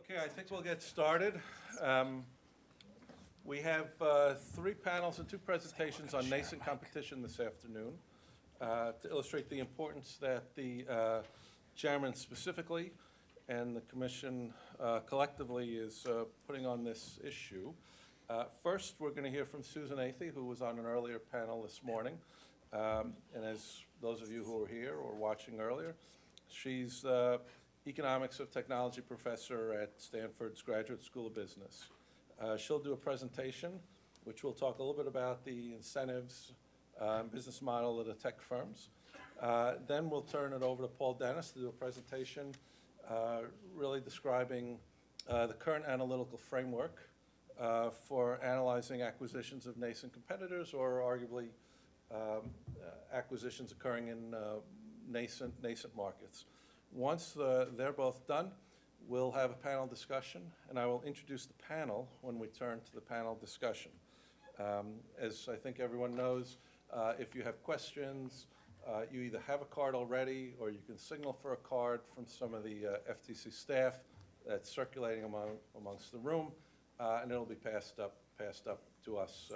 Okay, I think we'll get started. We have 3 panels and 2 presentations on nascent competition this afternoon to illustrate the importance that the chairman specifically and the commission collectively is putting on this issue. First, we're going to hear from Susan Athey, who was on an earlier panel this morning. And as those of you who are here or watching earlier, she's Economics of Technology professor at Stanford's Graduate School of Business. She'll do a presentation, which will talk a little bit about the incentives business model of the tech firms. Then we'll turn it over to Paul Dennis to do a presentation really describing the current analytical framework for analyzing acquisitions of nascent competitors or arguably acquisitions occurring in nascent markets. Once they're both done, we'll have a panel discussion, and I will introduce the panel when we turn to the panel discussion. As I think everyone knows, if you have questions, you either have a card already or you can signal for a card from some of the FTC staff that's circulating amongst the room, and it'll be passed up to us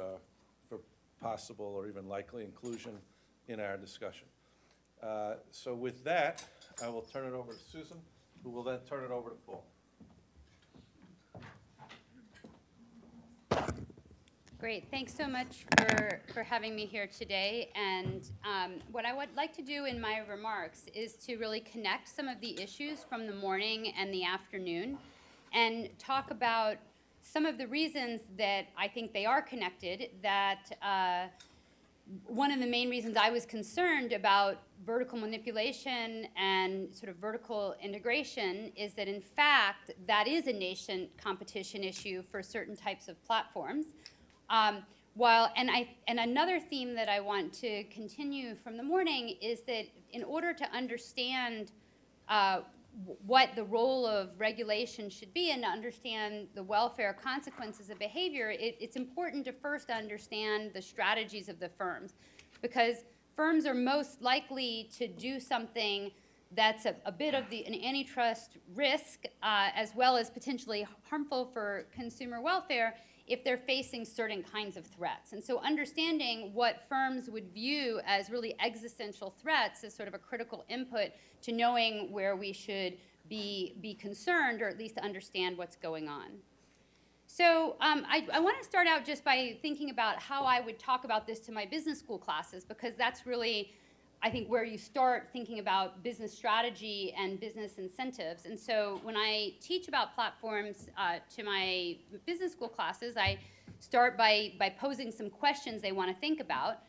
for possible or even likely inclusion in our discussion. So with that, I will turn it over to Susan, who will then turn it over to Paul. Great. Thanks so much for having me here today. And what I would like to do in my remarks is to really connect some of the issues from the morning and the afternoon and talk about some of the reasons that I think they are connected, that one of the main reasons I was concerned about vertical manipulation and sort of vertical integration is that, in fact, that is a nascent competition issue for certain types of platforms. And another theme that I want to continue from the morning is that in order to understand what the role of regulation should be and to understand the welfare consequences of behavior, it's important to first understand the strategies of the firms, because firms are most likely to do something that's a bit of an antitrust risk as well as potentially harmful for consumer welfare if they're facing certain kinds of threats. And so understanding what firms would view as really existential threats is sort of a critical input to knowing where we should be concerned, or at least to understand what's going on. So I want to start out just by thinking about how I would talk about this to my business school classes, because that's really, I think, where you start thinking about business strategy and business incentives. And so when I teach about platforms to my business school classes, I start by posing some questions they want to think about.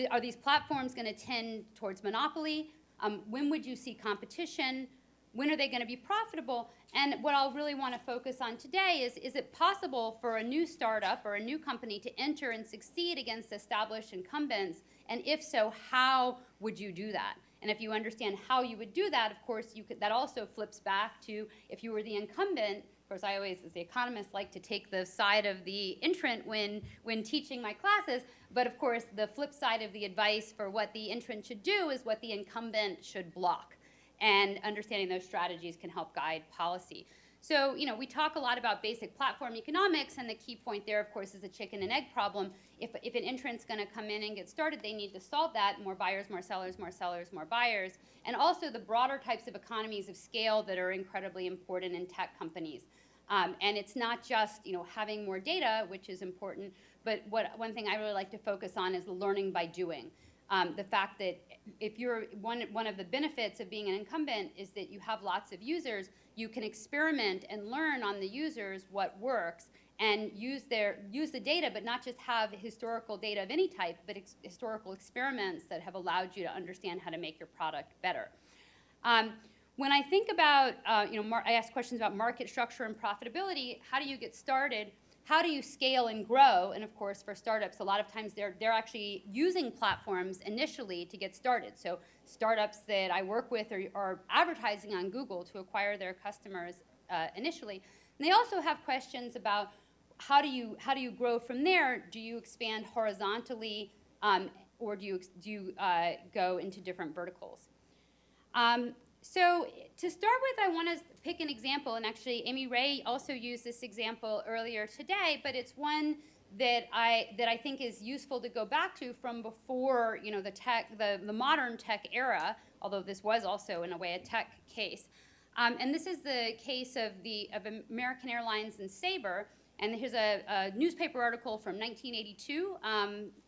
Are these platforms going to tend towards monopoly? When would you see competition? When are they going to be profitable? And what I'll really want to focus on today is it possible for a new startup or a new company to enter and succeed against established incumbents? And if so, how would you do that? And if you understand how you would do that, of course, that also flips back to if you were the incumbent. Of course, I always, as the economist, like to take the side of the entrant when teaching my classes. But of course, the flip side of the advice for what the entrant should do is what the incumbent should block. And understanding those strategies can help guide policy. So, we talk a lot about basic platform economics, and the key point there, of course, is the chicken and egg problem. If an entrant's going to come in and get started, they need to solve that. More buyers, more sellers, more sellers, more buyers. And also the broader types of economies of scale that are incredibly important in tech companies. And it's not just, having more data, which is important, but one thing I really like to focus on is learning by doing. The fact that if you're one of the benefits of being an incumbent is that you have lots of users, you can experiment and learn on the users what works and use the data, but not just have historical data of any type, but historical experiments that have allowed you to understand how to make your product better. When I think about, I ask questions about market structure and profitability. How do you get started? How do you scale and grow? And of course, for startups, a lot of times they're actually using platforms initially to get started. So startups that I work with are advertising on Google to acquire their customers initially. And they also have questions about how do you grow from there? Do you expand horizontally, or do you go into different verticals? So to start with, I want to pick an example, and actually Amy Ray also used this example earlier today, but it's one that I think is useful to go back to from before, you know, the modern tech era, although this was also in a way a tech case. And this is the case of American Airlines and Sabre. And here's a newspaper article from 1982,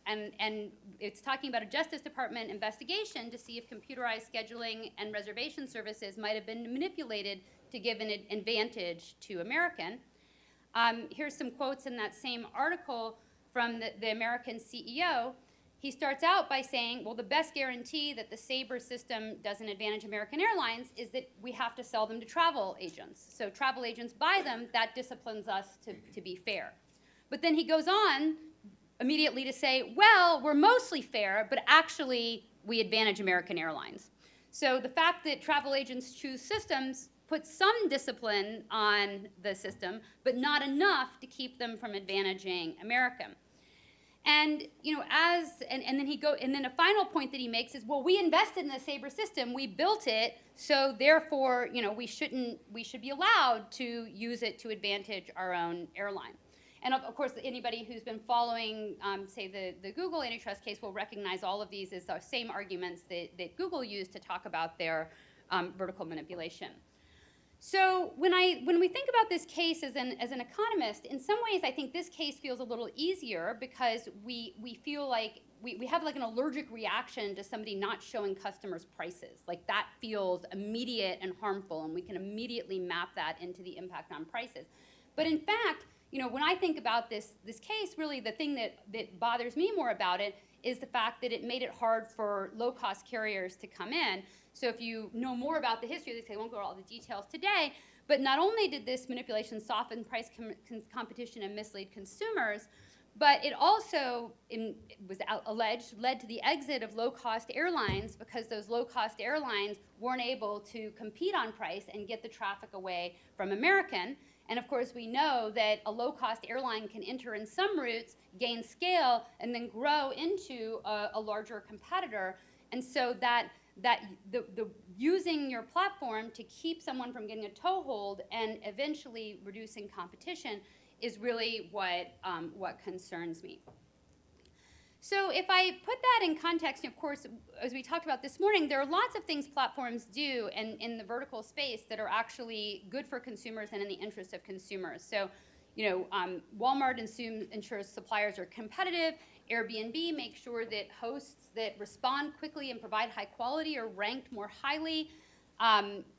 and it's talking about a Justice Department investigation to see if computerized scheduling and reservation services might have been manipulated to give an advantage to American. Here's some quotes in that same article from the American CEO. He starts out by saying, well, the best guarantee that the Sabre system doesn't advantage American Airlines is that we have to sell them to travel agents. So travel agents buy them, that disciplines us to be fair. But then he goes on immediately to say, well, we're mostly fair, but actually we advantage American Airlines. So the fact that travel agents choose systems puts some discipline on the system, but not enough to keep them from advantaging American. And you know, and then a final point that he makes is, well, we invested in the Sabre system, we built it, so therefore, you know, we should be allowed to use it to advantage our own airline. And of course, anybody who's been following, say, the Google antitrust case will recognize all of these as the same arguments that Google used to talk about their vertical manipulation. So when we think about this case as an economist, in some ways I think this case feels a little easier because we feel like we have like an allergic reaction to somebody not showing customers prices. Like that feels immediate and harmful, and we can immediately map that into the impact on prices. But in fact, you know, when I think about this case, really the thing that bothers me more about it is the fact that it made it hard for low-cost carriers to come in. So if you know more about the history of this case, I won't go into all the details today, but not only did this manipulation soften price competition and mislead consumers, but it also, it was alleged, led to the exit of low-cost airlines because those low-cost airlines weren't able to compete on price and get the traffic away from American. And of course, we know that a low-cost airline can enter in some routes, gain scale, and then grow into a larger competitor. And so the using your platform to keep someone from getting a toehold and eventually reducing competition is really what concerns me. So if I put that in context, of course, as we talked about this morning, there are lots of things platforms do in the vertical space that are actually good for consumers and in the interest of consumers. So, you know, Walmart ensures suppliers are competitive. Airbnb makes sure that hosts that respond quickly and provide high quality are ranked more highly.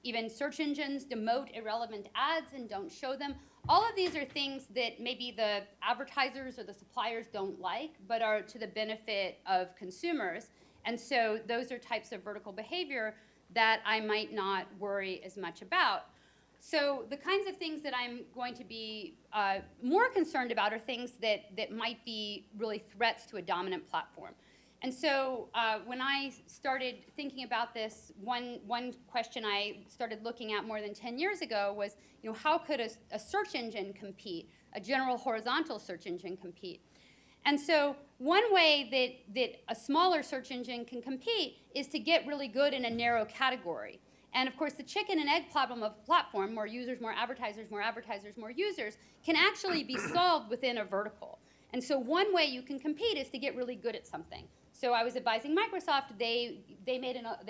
Even search engines demote irrelevant ads and don't show them. All of these are things that maybe the advertisers or the suppliers don't like, but are to the benefit of consumers. And so those are types of vertical behavior that I might not worry as much about. So the kinds of things that I'm going to be more concerned about are things that might be really threats to a dominant platform. And so when I started thinking about this, one question I started looking at more than 10 years ago was, you know, how could a search engine compete, a general horizontal search engine compete? And so one way that a smaller search engine can compete is to get really good in a narrow category. And of course, the chicken and egg problem of a platform, more users, more advertisers, more advertisers, more users, can actually be solved within a vertical. And so one way you can compete is to get really good at something. So I was advising Microsoft. They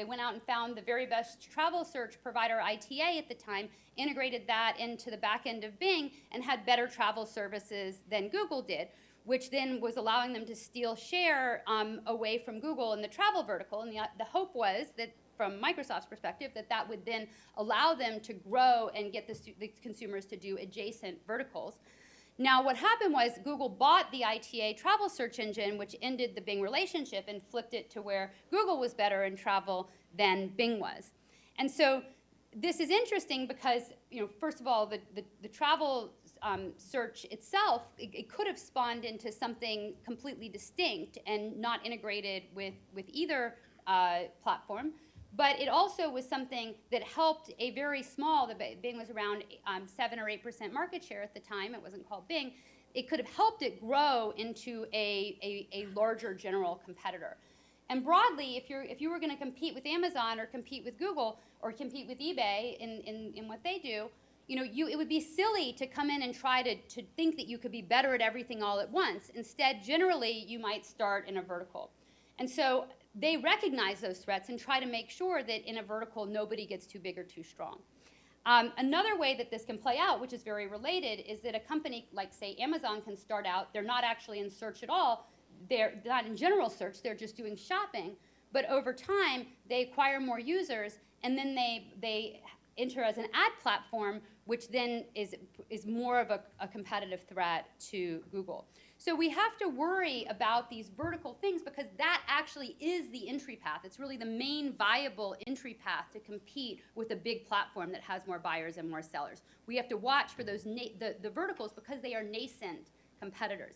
went out and found the very best travel search provider, ITA at the time, integrated that into the back end of Bing, and had better travel services than Google did, which then was allowing them to steal share away from Google in the travel vertical. And the hope was that, from Microsoft's perspective, that would then allow them to grow and get the consumers to do adjacent verticals. Now, what happened was Google bought the ITA travel search engine, which ended the Bing relationship and flipped it to where Google was better in travel than Bing was. And so this is interesting because, you know, first of all, the travel search itself, it could have spawned into something completely distinct and not integrated with either platform. But it also was something that helped a very small, Bing was around 7 or 8% market share at the time. It wasn't called Bing. It could have helped it grow into a larger general competitor. And broadly, if you were going to compete with Amazon or compete with Google or compete with eBay in what they do, it would be silly to come in and try to think that you could be better at everything all at once. Instead, generally, you might start in a vertical. And so they recognize those threats and try to make sure that in a vertical, nobody gets too big or too strong. Another way that this can play out, which is very related, is that a company like, say, Amazon can start out, they're not actually in search at all, they're not in general search, they're just doing shopping, but over time, they acquire more users, and then they enter as an ad platform, which then is more of a competitive threat to Google. So we have to worry about these vertical things because that actually is the entry path. It's really the main viable entry path to compete with a big platform that has more buyers and more sellers. We have to watch for those the verticals because they are nascent competitors.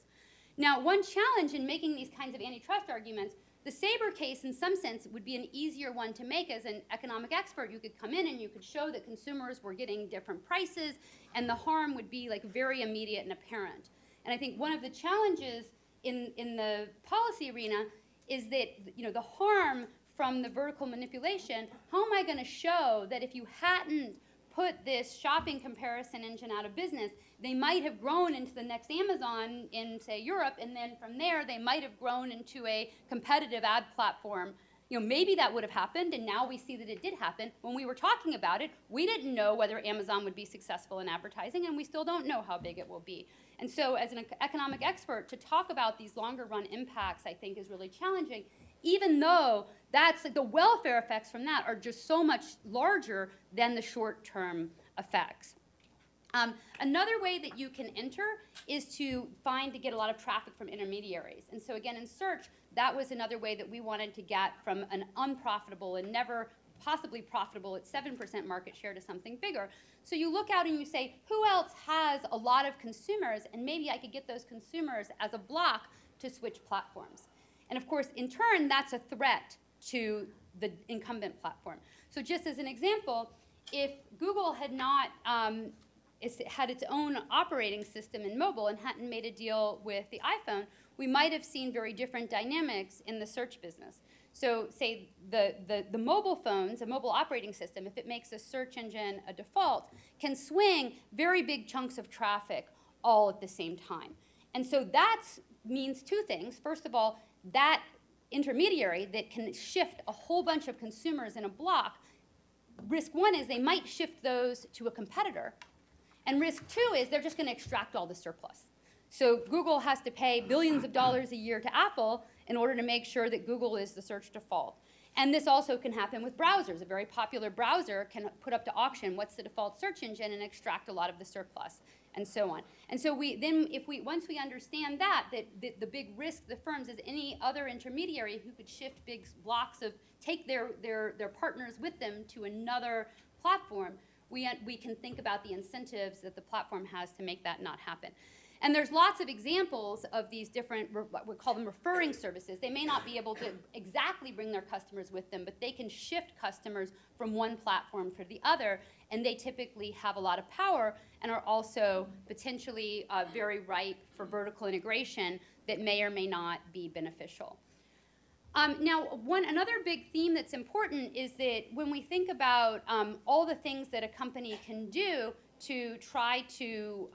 Now, one challenge in making these kinds of antitrust arguments, the Sabre case in some sense would be an easier one to make as an economic expert. You could come in and you could show that consumers were getting different prices and the harm would be like very immediate and apparent. And I think one of the challenges in the policy arena is that the harm from the vertical manipulation, how am I going to show that if you hadn't put this shopping comparison engine out of business, they might have grown into the next Amazon in, say, Europe, and then from there they might have grown into a competitive ad platform. Maybe that would have happened, and now we see that it did happen. When we were talking about it, we didn't know whether Amazon would be successful in advertising, and we still don't know how big it will be. And so as an economic expert, to talk about these longer run impacts, I think, is really challenging, even though that's the welfare effects from that are just so much larger than the short-term effects. Another way that you can enter is to get a lot of traffic from intermediaries. And so again, in search, that was another way that we wanted to get from an unprofitable and never possibly profitable at 7% market share to something bigger. So you look out and you say, who else has a lot of consumers, and maybe I could get those consumers as a block to switch platforms. And of course, in turn, that's a threat to the incumbent platform. So just as an example, if Google had not had its own operating system in mobile and hadn't made a deal with the iPhone, we might have seen very different dynamics in the search business. So say the mobile phones, a mobile operating system, if it makes a search engine a default, can swing very big chunks of traffic all at the same time. And so that means two things. First of all, that intermediary that can shift a whole bunch of consumers in a block, risk one is they might shift those to a competitor. And risk two is they're just going to extract all the surplus. So Google has to pay billions of dollars a year to Apple in order to make sure that Google is the search default. And this also can happen with browsers. A very popular browser can put up to auction what's the default search engine and extract a lot of the surplus, and so on. And so once we understand that the big risk to the firms is any other intermediary who could shift big blocks take their partners with them to another platform, we can think about the incentives that the platform has to make that not happen. And there's lots of examples of these different, we call them referring services. They may not be able to exactly bring their customers with them, but they can shift customers from one platform to the other, and they typically have a lot of power and are also potentially very ripe for vertical integration that may or may not be beneficial. Now, another big theme that's important is that when we think about all the things that a company can do to try to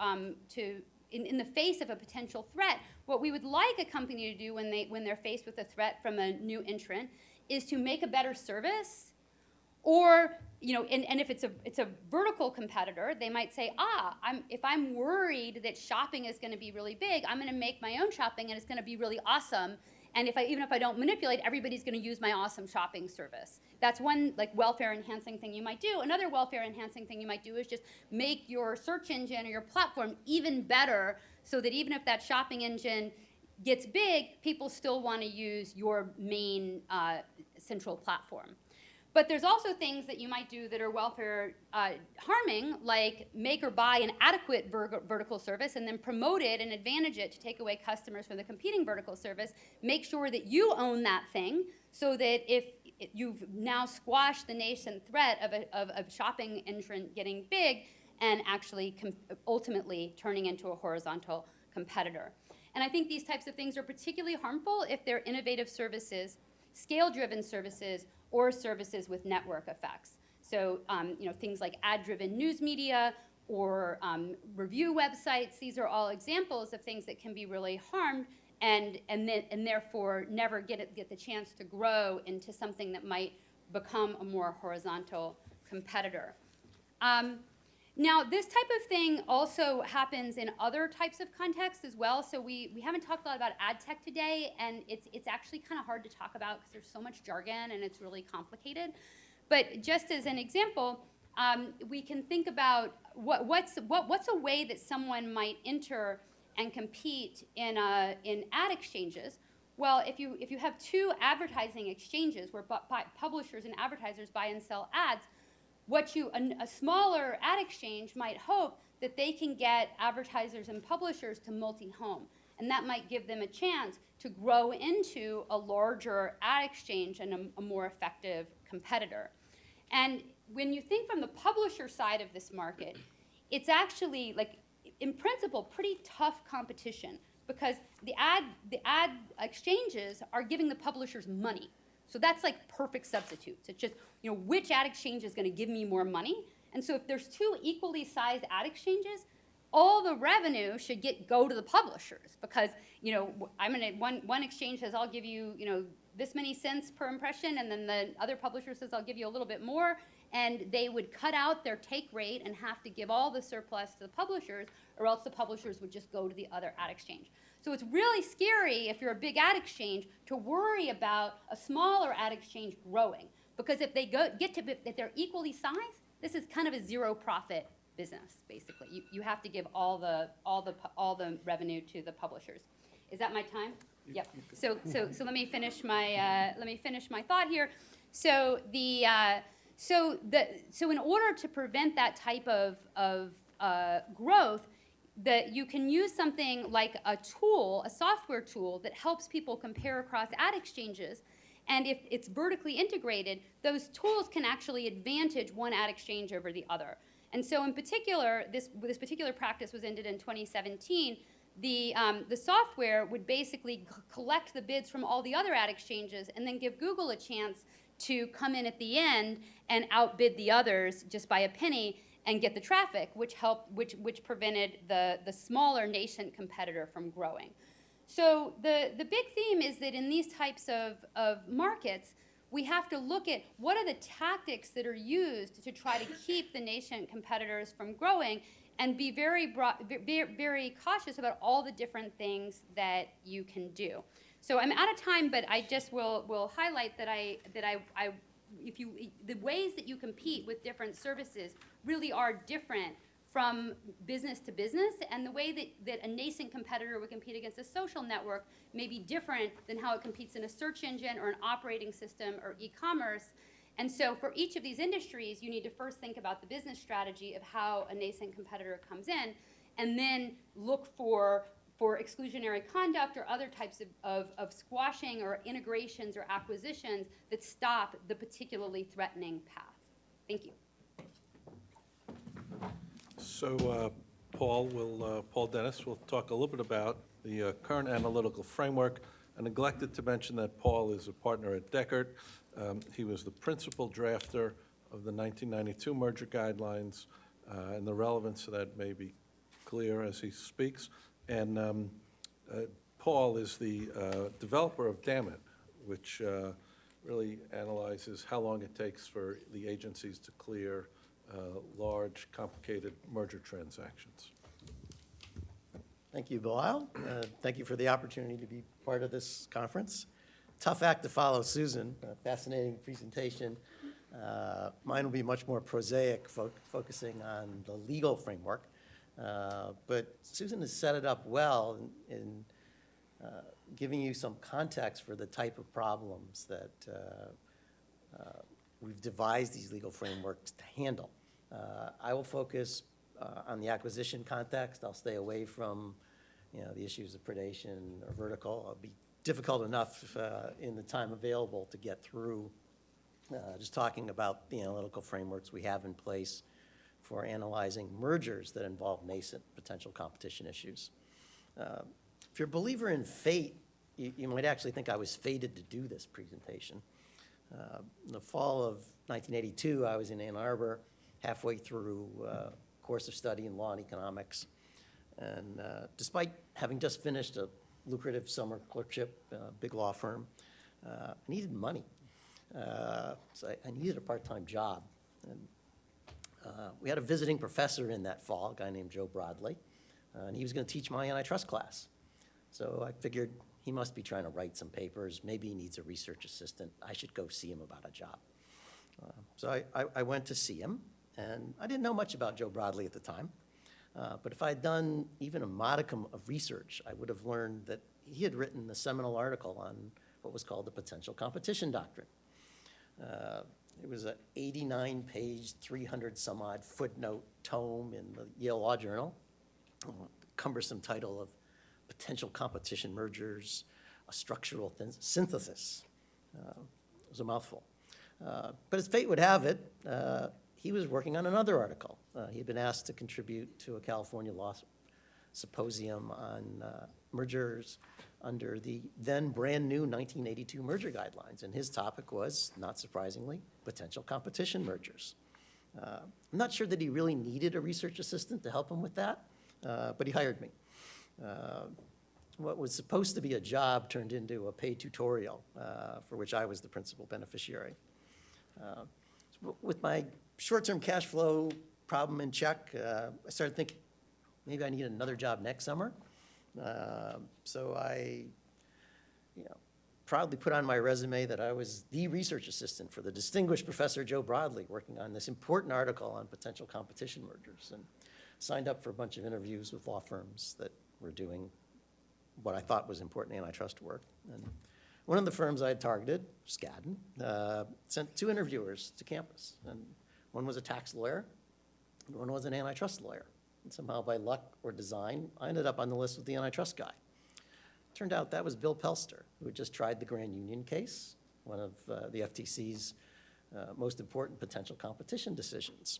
in the face of a potential threat, what we would like a company to do when they're faced with a threat from a new entrant is to make a better service, or and if it's a vertical competitor, they might say, if I'm worried that shopping is going to be really big, I'm going to make my own shopping and it's going to be really awesome. And even if I don't manipulate, everybody's going to use my awesome shopping service. That's one welfare enhancing thing you might do. Another welfare enhancing thing you might do is just make your search engine or your platform even better, so that even if that shopping engine gets big, people still want to use your main central platform. But there's also things that you might do that are welfare harming, like make or buy an adequate vertical service and then promote it and advantage it to take away customers from the competing vertical service. Make sure that you own that thing, so that if you've now squashed the nascent threat of a shopping entrant getting big and actually ultimately turning into a horizontal competitor. And I think these types of things are particularly harmful if they're innovative services. scale-driven services or services with network effects. So, things like ad-driven news media or review websites, these are all examples of things that can be really harmed and therefore never get the chance to grow into something that might become a more horizontal competitor. Now, this type of thing also happens in other types of contexts as well. So we haven't talked a lot about ad tech today, and it's actually kind of hard to talk about because there's so much jargon and it's really complicated. But just as an example, we can think about what's a way that someone might enter and compete in ad exchanges. Well, if you have two advertising exchanges where publishers and advertisers buy and sell ads, a smaller ad exchange might hope that they can get advertisers and publishers to multi-home. And that might give them a chance to grow into a larger ad exchange and a more effective competitor. And when you think from the publisher side of this market, it's actually, like, in principle, pretty tough competition because the ad exchanges are giving the publishers money. So that's like perfect substitutes. It's just, which ad exchange is going to give me more money? And so if there's two equally sized ad exchanges, all the revenue should go to the publishers because, one exchange says, I'll give you, this many cents per impression, and then the other publisher says, I'll give you a little bit more, and they would cut out their take rate and have to give all the surplus to the publishers, or else the publishers would just go to the other ad exchange. So it's really scary if you're a big ad exchange to worry about a smaller ad exchange growing, because if if they're equally sized, this is kind of a zero profit business, basically. You have to give all the revenue to the publishers. Is that my time? Yep. So let me finish my thought here. So in order to prevent that type of growth, that you can use something like a software tool that helps people compare across ad exchanges. And if it's vertically integrated, those tools can actually advantage one ad exchange over the other. And so in particular, this particular practice was ended in 2017. The software would basically collect the bids from all the other ad exchanges and then give Google a chance to come in at the end and outbid the others just by a penny and get the traffic, which prevented the smaller nascent competitor from growing. So the big theme is that in these types of markets, we have to look at what are the tactics that are used to try to keep the nascent competitors from growing, and be very cautious about all the different things that you can do. So I'm out of time, but I just will highlight that the ways that you compete with different services really are different from business to business, and the way that a nascent competitor would compete against a social network may be different than how it competes in a search engine or an operating system or e-commerce. And so for each of these industries, you need to first think about the business strategy of how a nascent competitor comes in, and then look for exclusionary conduct or other types of squashing or integrations or acquisitions that stop the particularly threatening path. Thank you. So Paul Dennis will talk a little bit about the current analytical framework. I neglected to mention that Paul is a partner at Deckert. He was the principal drafter of the 1992 merger guidelines, and the relevance of that may be clear as he speaks. And Paul is the developer of Dammit, which really analyzes how long it takes for the agencies to clear large, complicated merger transactions. Thank you, Bilal. Thank you for the opportunity to be part of this conference. Tough act to follow, Susan. Fascinating presentation. Mine will be much more prosaic, focusing on the legal framework. But Susan has set it up well in giving you some context for the type of problems that we've devised these legal frameworks to handle. I will focus on the acquisition context. I'll stay away from the issues of predation or vertical. It'll be difficult enough in the time available to get through just talking about the analytical frameworks we have in place for analyzing mergers that involve nascent potential competition issues. If you're a believer in fate, you might actually think I was fated to do this presentation. In the fall of 1982, I was in Ann Arbor, halfway through a course of study in law and economics. And despite having just finished a lucrative summer clerkship, big law firm, I needed money. So I needed a part-time job. And we had a visiting professor in that fall, a guy named Joe Broadley, and he was going to teach my antitrust class. So I figured he must be trying to write some papers. Maybe he needs a research assistant. I should go see him about a job. So I went to see him, and I didn't know much about Joe Broadley at the time. But if I had done even a modicum of research, I would have learned that he had written a seminal article on what was called the potential competition doctrine. It was an 89-page, 300-some-odd footnote tome in the Yale Law Journal, cumbersome title of Potential Competition Mergers, a Structural Synthesis. It was a mouthful. But as fate would have it, he was working on another article. He had been asked to contribute to a California law symposium on mergers under the then brand-new 1982 merger guidelines, and his topic was, not surprisingly, potential competition mergers. I'm not sure that he really needed a research assistant to help him with that, but he hired me. What was supposed to be a job turned into a paid tutorial for which I was the principal beneficiary. With my short-term cash flow problem in check, I started thinking, maybe I need another job next summer. So I, proudly put on my resume that I was the research assistant for the distinguished Professor Joe Broadley, working on this important article on potential competition mergers, and signed up for a bunch of interviews with law firms that were doing what I thought was important antitrust work. And one of the firms I had targeted, Skadden, sent 2 interviewers to campus. And one was a tax lawyer, and one was an antitrust lawyer. And somehow, by luck or design, I ended up on the list with the antitrust guy. Turned out that was Bill Palster, who had just tried the Grand Union case, one of the FTC's most important potential competition decisions.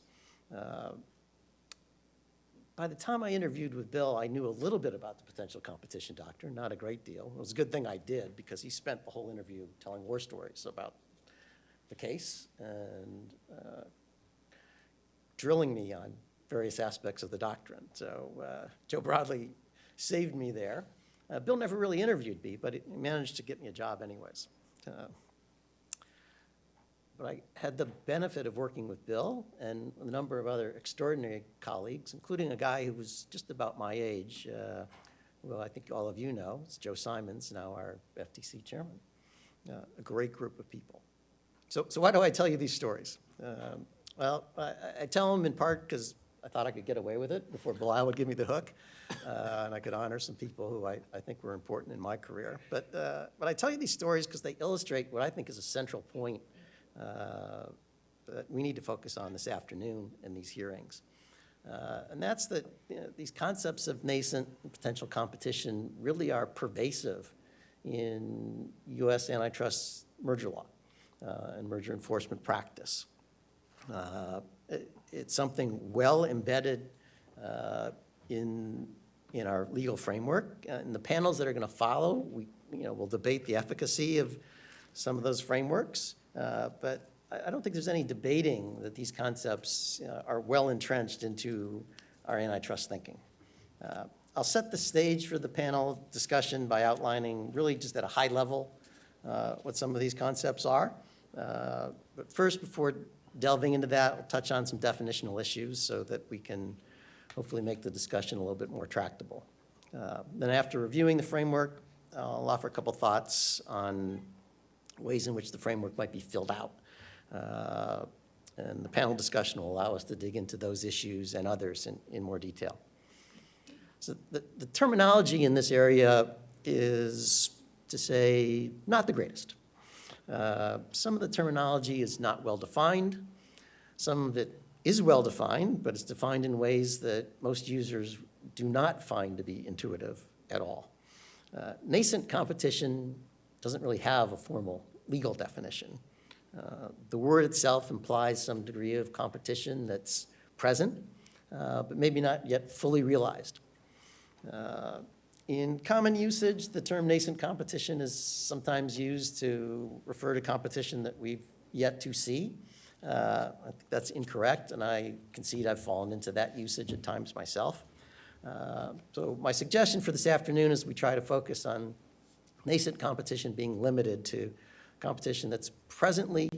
By the time I interviewed with Bill, I knew a little bit about the potential competition doctrine, not a great deal. It was a good thing I did, because he spent the whole interview telling war stories about the case and drilling me on various aspects of the doctrine. So Joe Broadley saved me there. Bill never really interviewed me, but he managed to get me a job anyways. But I had the benefit of working with Bill and a number of other extraordinary colleagues, including a guy who was just about my age, well, I think all of you know. It's Joe Simons, now our FTC chairman. A great group of people. So why do I tell you these stories? Well, I tell them in part because I thought I could get away with it before Bilal would give me the hook, and I could honor some people who I think were important in my career. But I tell you these stories because they illustrate what I think is a central point that we need to focus on this afternoon in these hearings. And that's that these concepts of nascent and potential competition really are pervasive in U.S. antitrust merger law and merger enforcement practice. It's something well embedded in our legal framework. In the panels that are going to follow, we'll debate the efficacy of some of those frameworks, but I don't think there's any debating that these concepts are well entrenched into our antitrust thinking. I'll set the stage for the panel discussion by outlining really just at a high level what some of these concepts are. But first, before delving into that, we'll touch on some definitional issues so that we can hopefully make the discussion a little bit more tractable. Then after reviewing the framework, I'll offer a couple thoughts on ways in which the framework might be filled out. And the panel discussion will allow us to dig into those issues and others in more detail. So the terminology in this area is, to say, not the greatest. Some of the terminology is not well defined. Some of it is well defined, but it's defined in ways that most users do not find to be intuitive at all. Nascent competition doesn't really have a formal legal definition. The word itself implies some degree of competition that's present, but maybe not yet fully realized. In common usage, the term nascent competition is sometimes used to refer to competition that we've yet to see. I think that's incorrect, and I concede I've fallen into that usage at times myself. So my suggestion for this afternoon is we try to focus on nascent competition being limited to competition that's presently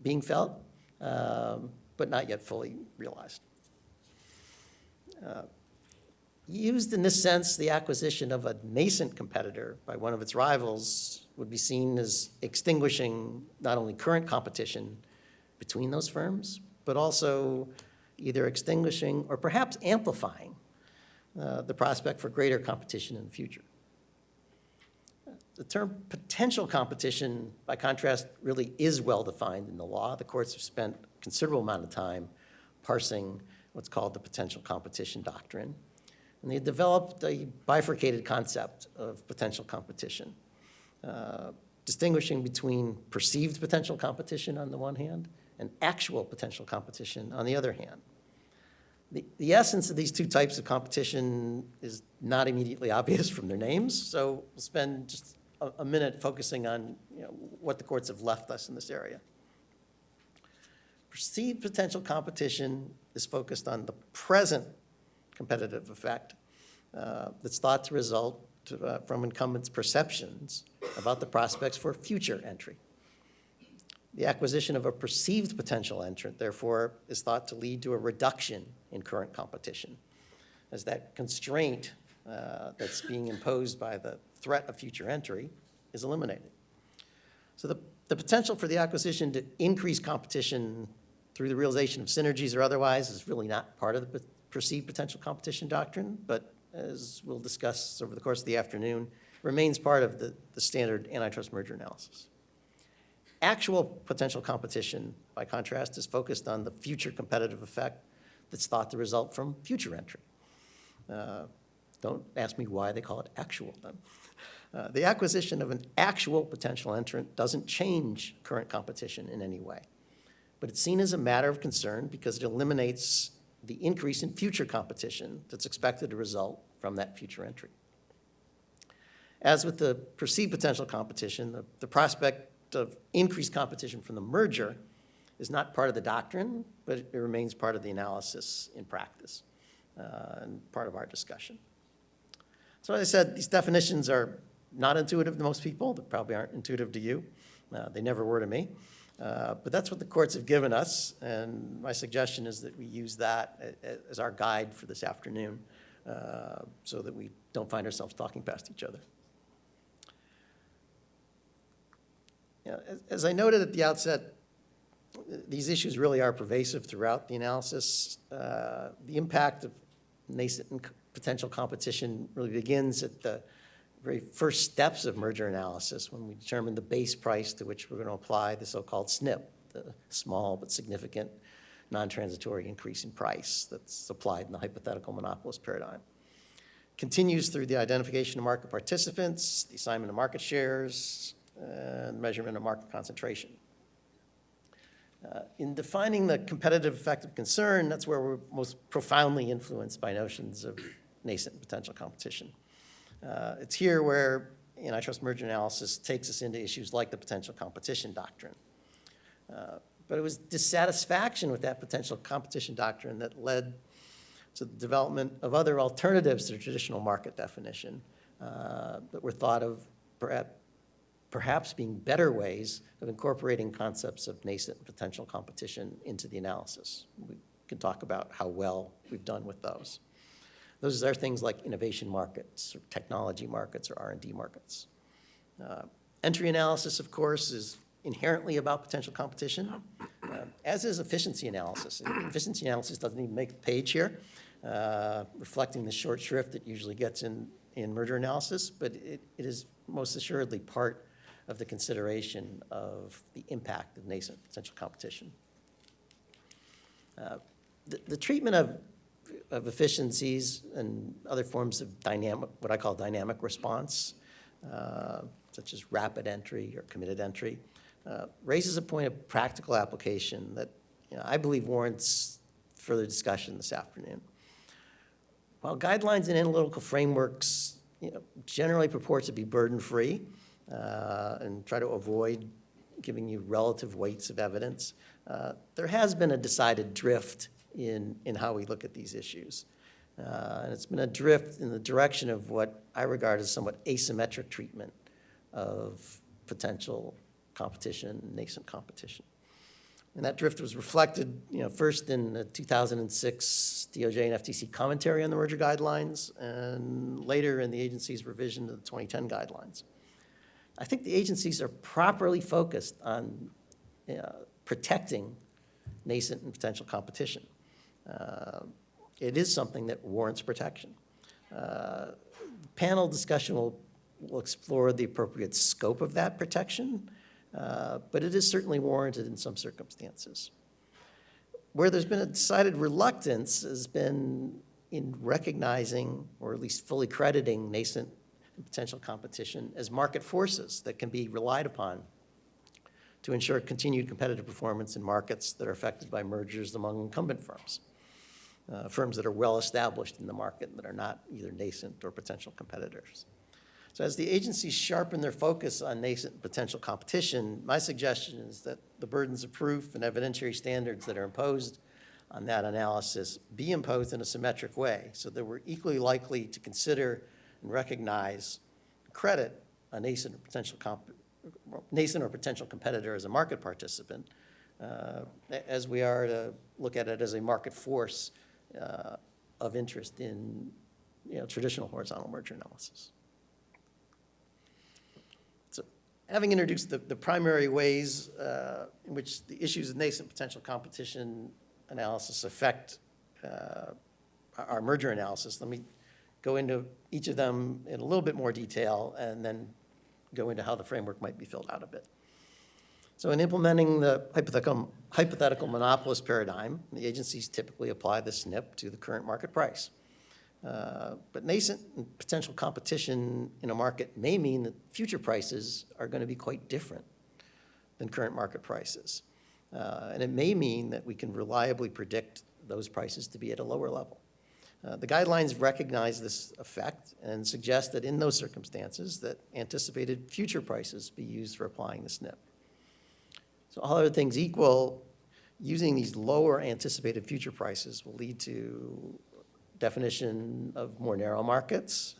being felt, but not yet fully realized. Used in this sense, the acquisition of a nascent competitor by one of its rivals would be seen as extinguishing not only current competition between those firms, but also either extinguishing or perhaps amplifying the prospect for greater competition in the future. The term potential competition, by contrast, really is well-defined in the law. The courts have spent a considerable amount of time parsing what's called the potential competition doctrine. And they developed a bifurcated concept of potential competition, distinguishing between perceived potential competition on the one hand and actual potential competition on the other hand. The essence of these two types of competition is not immediately obvious from their names, so we'll spend just a minute focusing on what the courts have left us in this area. Perceived potential competition is focused on the present competitive effect that's thought to result from incumbents' perceptions about the prospects for future entry. The acquisition of a perceived potential entrant, therefore, is thought to lead to a reduction in current competition, as that constraint that's being imposed by the threat of future entry is eliminated. So the potential for the acquisition to increase competition through the realization of synergies or otherwise is really not part of the perceived potential competition doctrine, but as we'll discuss over the course of the afternoon, remains part of the standard antitrust merger analysis. Actual potential competition, by contrast, is focused on the future competitive effect that's thought to result from future entry. Don't ask me why they call it actual then. The acquisition of an actual potential entrant doesn't change current competition in any way, but it's seen as a matter of concern because it eliminates the increase in future competition that's expected to result from that future entry. As with the perceived potential competition, the prospect of increased competition from the merger is not part of the doctrine, but it remains part of the analysis in practice and part of our discussion. So as I said, these definitions are not intuitive to most people. They probably aren't intuitive to you. They never were to me. But that's what the courts have given us, and my suggestion is that we use that as our guide for this afternoon so that we don't find ourselves talking past each other. As I noted at the outset, these issues really are pervasive throughout the analysis. The impact of nascent and potential competition really begins at the very first steps of merger analysis when we determine the base price to which we're going to apply the so-called SNP, the small but significant non-transitory increase in price that's applied in the hypothetical monopolist paradigm. Continues through the identification of market participants, the assignment of market shares, and measurement of market concentration. In defining the competitive effect of concern, that's where we're most profoundly influenced by notions of nascent potential competition. It's here where antitrust merger analysis takes us into issues like the potential competition doctrine. But it was dissatisfaction with that potential competition doctrine that led to the development of other alternatives to the traditional market definition that were thought of perhaps being better ways of incorporating concepts of nascent potential competition into the analysis. We can talk about how well we've done with those. Those are things like innovation markets, or technology markets, or R&D markets. Entry analysis, of course, is inherently about potential competition, as is efficiency analysis. Efficiency analysis doesn't even make the page here, reflecting the short shrift it usually gets in merger analysis, but it is most assuredly part of the consideration of the impact of nascent potential competition. The treatment of efficiencies and other forms of dynamic, what I call dynamic response, such as rapid entry or committed entry, raises a point of practical application that I believe warrants further discussion this afternoon. While guidelines and analytical frameworks generally purports to be burden-free and try to avoid giving you relative weights of evidence. There has been a decided drift in how we look at these issues. And it's been a drift in the direction of what I regard as somewhat asymmetric treatment of potential competition, nascent competition. And that drift was reflected, first in the 2006 DOJ and FTC commentary on the merger guidelines, and later in the agency's revision to the 2010 guidelines. I think the agencies are properly focused on protecting nascent and potential competition. It is something that warrants protection. Panel discussion will explore the appropriate scope of that protection, but it is certainly warranted in some circumstances. Where there's been a decided reluctance has been in recognizing, or at least fully crediting, nascent and potential competition as market forces that can be relied upon to ensure continued competitive performance in markets that are affected by mergers among incumbent firms, firms that are well established in the market that are not either nascent or potential competitors. So as the agencies sharpen their focus on nascent and potential competition, my suggestion is that the burdens of proof and evidentiary standards that are imposed on that analysis be imposed in a symmetric way so that we're equally likely to consider and recognize, credit a nascent or potential competitor as a market participant, as we are to look at it as a market force of interest in traditional horizontal merger analysis. So having introduced the primary ways in which the issues of nascent potential competition analysis affect our merger analysis, let me go into each of them in a little bit more detail and then go into how the framework might be filled out a bit. So in implementing the hypothetical monopolist paradigm, the agencies typically apply the SNP to the current market price. But nascent and potential competition in a market may mean that future prices are going to be quite different than current market prices. And it may mean that we can reliably predict those prices to be at a lower level. The guidelines recognize this effect and suggest that in those circumstances that anticipated future prices be used for applying the SNP. So all other things equal, using these lower anticipated future prices will lead to definition of more narrow markets,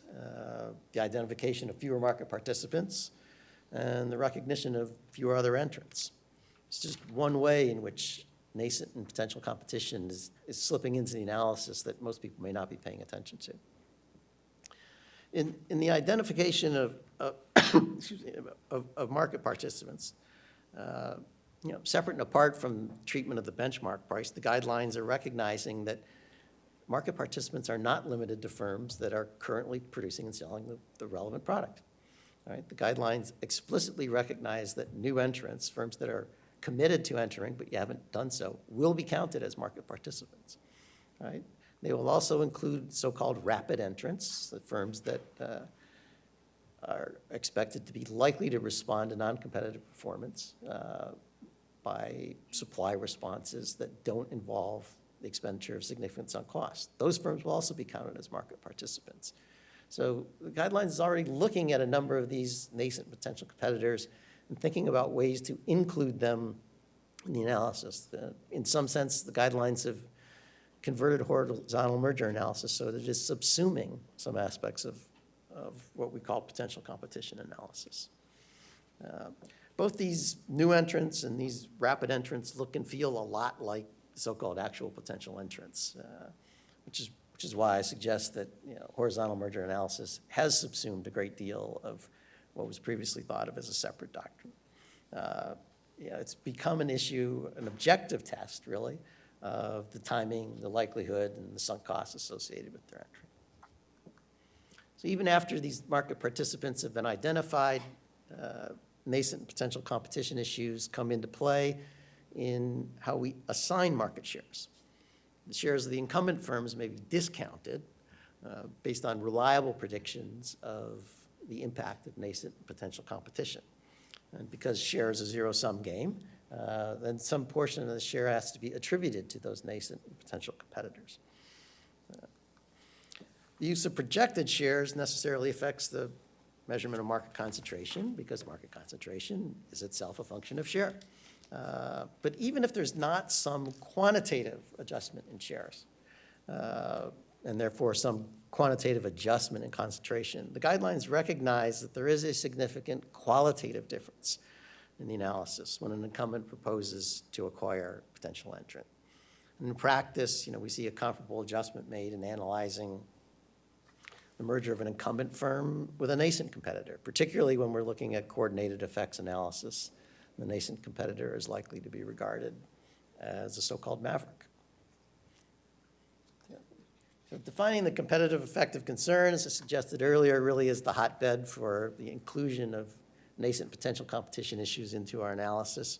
the identification of fewer market participants, and the recognition of fewer other entrants. It's just one way in which nascent and potential competition is slipping into the analysis that most people may not be paying attention to. In the identification of, of market participants, separate and apart from treatment of the benchmark price, the guidelines are recognizing that market participants are not limited to firms that are currently producing and selling the relevant product. All right? The guidelines explicitly recognize that new entrants, firms that are committed to entering, but you haven't done so, will be counted as market participants. Right? They will also include so-called rapid entrants, the firms that are expected to be likely to respond to non-competitive performance by supply responses that don't involve the expenditure of significance on cost. Those firms will also be counted as market participants. So the guidelines is already looking at a number of these nascent potential competitors and thinking about ways to include them in the analysis. In some sense, the guidelines have converted horizontal merger analysis so that it is subsuming some aspects of what we call potential competition analysis. Both these new entrants and these rapid entrants look and feel a lot like so-called actual potential entrants, which is why I suggest that horizontal merger analysis has subsumed a great deal of what was previously thought of as a separate doctrine. It's become an issue, an objective test, really, of the timing, the likelihood, and the sunk costs associated with their entry. So even after these market participants have been identified, nascent potential competition issues come into play in how we assign market shares. The shares of the incumbent firms may be discounted based on reliable predictions of the impact of nascent potential competition. And because share is a zero-sum game, then some portion of the share has to be attributed to those nascent potential competitors. The use of projected shares necessarily affects the measurement of market concentration, because market concentration is itself a function of share. But even if there's not some quantitative adjustment in shares, and therefore some quantitative adjustment in concentration, the guidelines recognize that there is a significant qualitative difference in the analysis when an incumbent proposes to acquire a potential entrant. And in practice, we see a comparable adjustment made in analyzing the merger of an incumbent firm with a nascent competitor, particularly when we're looking at coordinated effects analysis. The nascent competitor is likely to be regarded as a so-called maverick. So defining the competitive effect of concern, as I suggested earlier, really is the hotbed for the inclusion of nascent potential competition issues into our analysis.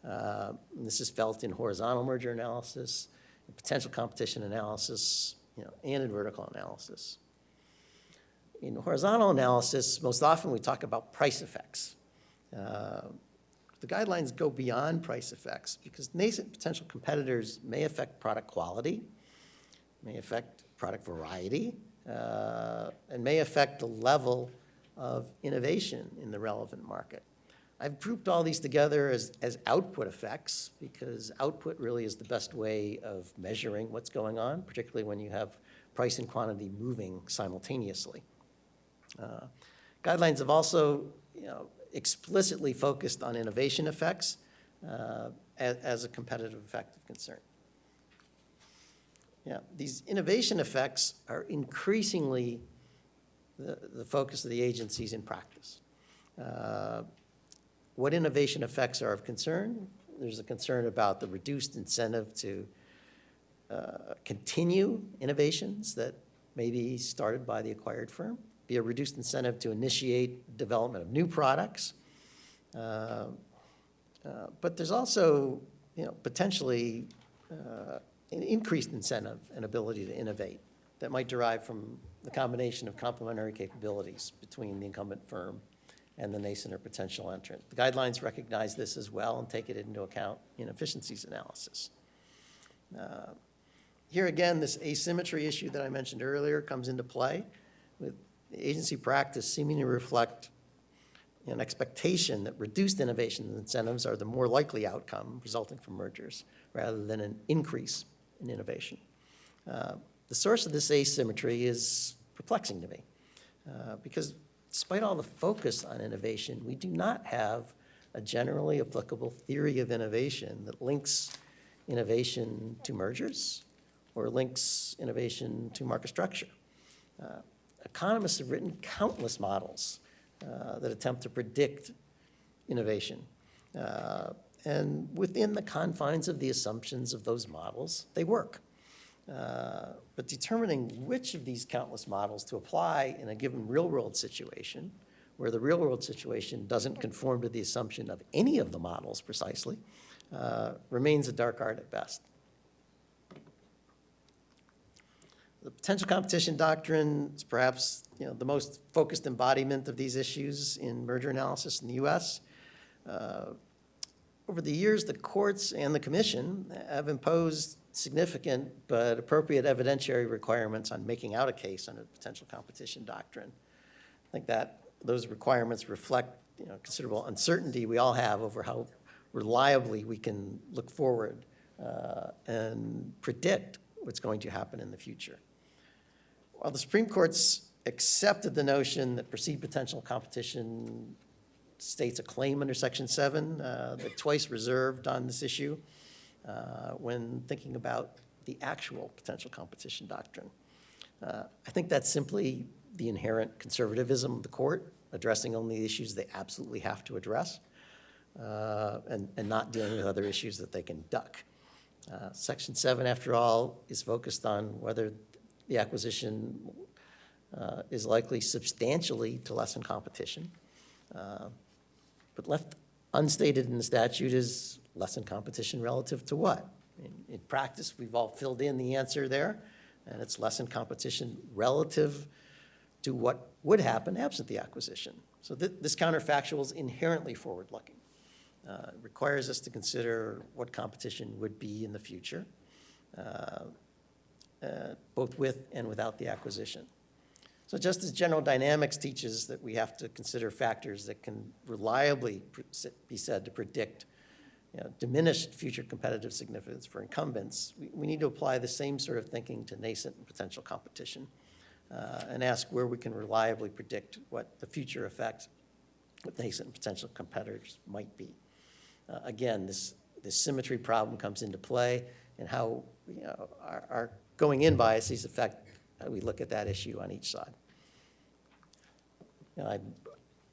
And this is felt in horizontal merger analysis, in potential competition analysis, and in vertical analysis. In horizontal analysis, most often we talk about price effects. The guidelines go beyond price effects because nascent potential competitors may affect product quality, may affect product variety, and may affect the level of innovation in the relevant market. I've grouped all these together as output effects because output really is the best way of measuring what's going on, particularly when you have price and quantity moving simultaneously. Guidelines have also explicitly focused on innovation effects as a competitive effect of concern. These innovation effects are increasingly the focus of the agencies in practice. What innovation effects are of concern? There's a concern about the reduced incentive to continue innovations that may be started by the acquired firm, be a reduced incentive to initiate development of new products. But there's also, potentially an increased incentive and ability to innovate that might derive from the combination of complementary capabilities between the incumbent firm and the nascent or potential entrant. The guidelines recognize this as well and take it into account in efficiencies analysis. Here again, this asymmetry issue that I mentioned earlier comes into play, with agency practice seeming to reflect an expectation that reduced innovation incentives are the more likely outcome resulting from mergers, rather than an increase in innovation. The source of this asymmetry is perplexing to me, because despite all the focus on innovation, we do not have a generally applicable theory of innovation that links innovation to mergers or links innovation to market structure. Economists have written countless models that attempt to predict innovation. And within the confines of the assumptions of those models, they work. But determining which of these countless models to apply in a given real-world situation, where the real-world situation doesn't conform to the assumption of any of the models precisely, remains a dark art at best. The potential competition doctrine is perhaps the most focused embodiment of these issues in merger analysis in the U.S. Over the years, the courts and the commission have imposed significant but appropriate evidentiary requirements on making out a case under the potential competition doctrine. I think that those requirements reflect considerable uncertainty we all have over how reliably we can look forward and predict what's going to happen in the future. While the Supreme Court's accepted the notion that perceived potential competition states a claim under Section 7, that twice reserved on this issue when thinking about the actual potential competition doctrine. I think that's simply the inherent conservatism of the court, addressing only the issues they absolutely have to address, and not dealing with other issues that they can duck. Section 7, after all, is focused on whether the acquisition is likely substantially to lessen competition. But left unstated in the statute is lessen competition relative to what? In practice, we've all filled in the answer there, and it's lessen competition relative to what would happen absent the acquisition. So this counterfactual is inherently forward-looking. It requires us to consider what competition would be in the future. both with and without the acquisition. So just as general dynamics teaches that we have to consider factors that can reliably be said to predict diminished future competitive significance for incumbents, we need to apply the same sort of thinking to nascent and potential competition and ask where we can reliably predict what the future effects with nascent and potential competitors might be. Again, this symmetry problem comes into play and how our going in biases affect how we look at that issue on each side. I'm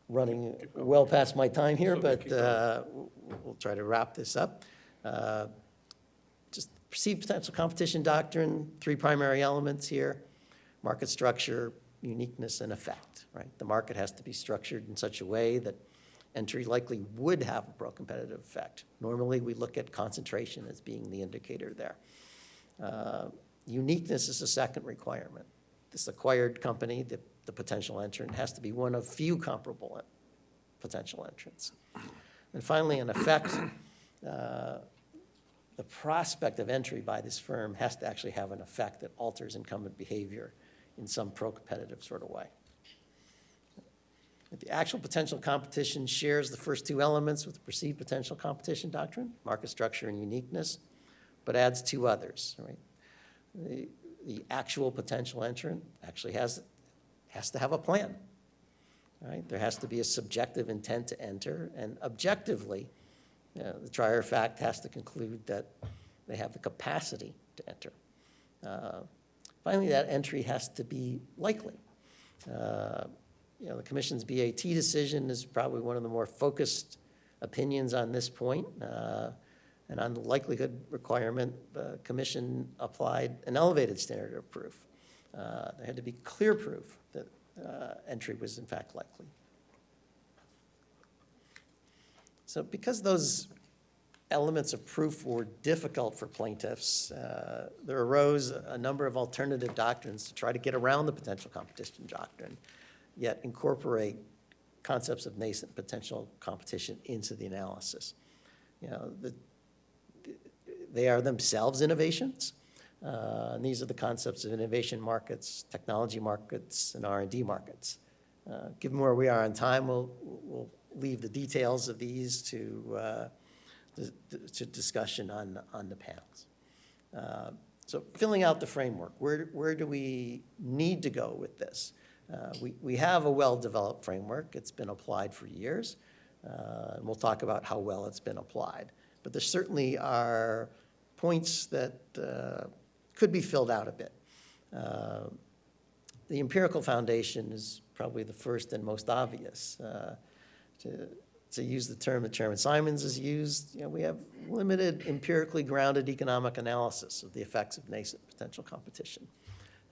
running well past my time here, but we'll try to wrap this up. Just perceived potential competition doctrine, 3 primary elements here: market structure, uniqueness, and effect, right? The market has to be structured in such a way that entry likely would have a pro-competitive effect. Normally, we look at concentration as being the indicator there. Uniqueness is a second requirement. This acquired company, the potential entrant, has to be one of few comparable potential entrants. And finally, an effect, the prospect of entry by this firm has to actually have an effect that alters incumbent behavior in some pro-competitive sort of way. The actual potential competition shares the first 2 elements with the perceived potential competition doctrine, market structure and uniqueness, but adds 2 others, right? The actual potential entrant actually has to have a plan, right? There has to be a subjective intent to enter, and objectively, the trier of fact has to conclude that they have the capacity to enter. Finally, that entry has to be likely. The Commission's BAT decision is probably one of the more focused opinions on this point. And on the likelihood requirement, the Commission applied an elevated standard of proof. There had to be clear proof that entry was in fact likely. So because those elements of proof were difficult for plaintiffs, there arose a number of alternative doctrines to try to get around the potential competition doctrine, yet incorporate concepts of nascent potential competition into the analysis. They are themselves innovations. And these are the concepts of innovation markets, technology markets, and R&D markets. Given where we are on time, we'll leave the details of these to discussion on the panels. So filling out the framework, where do we need to go with this? We have a well-developed framework. It's been applied for years. And we'll talk about how well it's been applied. But there certainly are points that could be filled out a bit. The empirical foundation is probably the first and most obvious. To use the term that Chairman Simons has used, we have limited empirically grounded economic analysis of the effects of nascent potential competition.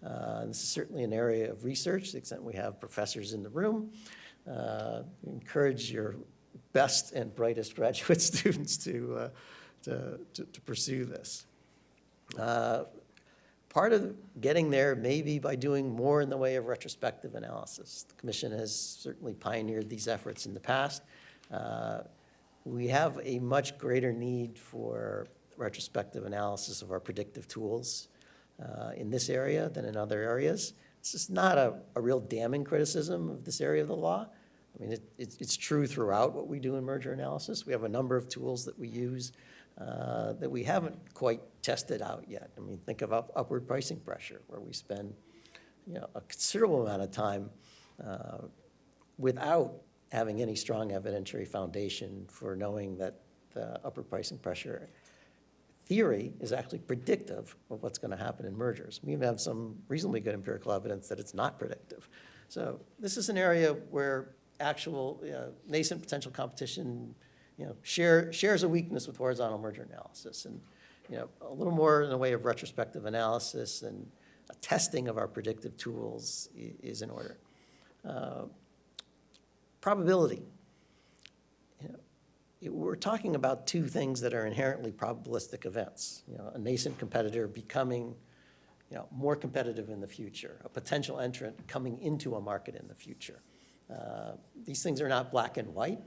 This is certainly an area of research, to the extent we have professors in the room. Encourage your best and brightest graduate students to pursue this. Part of getting there may be by doing more in the way of retrospective analysis. The Commission has certainly pioneered these efforts in the past. We have a much greater need for retrospective analysis of our predictive tools in this area than in other areas. This is not a real damning criticism of this area of the law. I mean, it's true throughout what we do in merger analysis. We have a number of tools that we use that we haven't quite tested out yet. I mean, think of upward pricing pressure, where we spend a considerable amount of time without having any strong evidentiary foundation for knowing that the upward pricing pressure theory is actually predictive of what's going to happen in mergers. We even have some reasonably good empirical evidence that it's not predictive. So this is an area where actual nascent potential competition shares a weakness with horizontal merger analysis. And a little more in the way of retrospective analysis and a testing of our predictive tools is in order. Probability. We're talking about 2 things that are inherently probabilistic events. A nascent competitor becoming more competitive in the future, a potential entrant coming into a market in the future. These things are not black and white.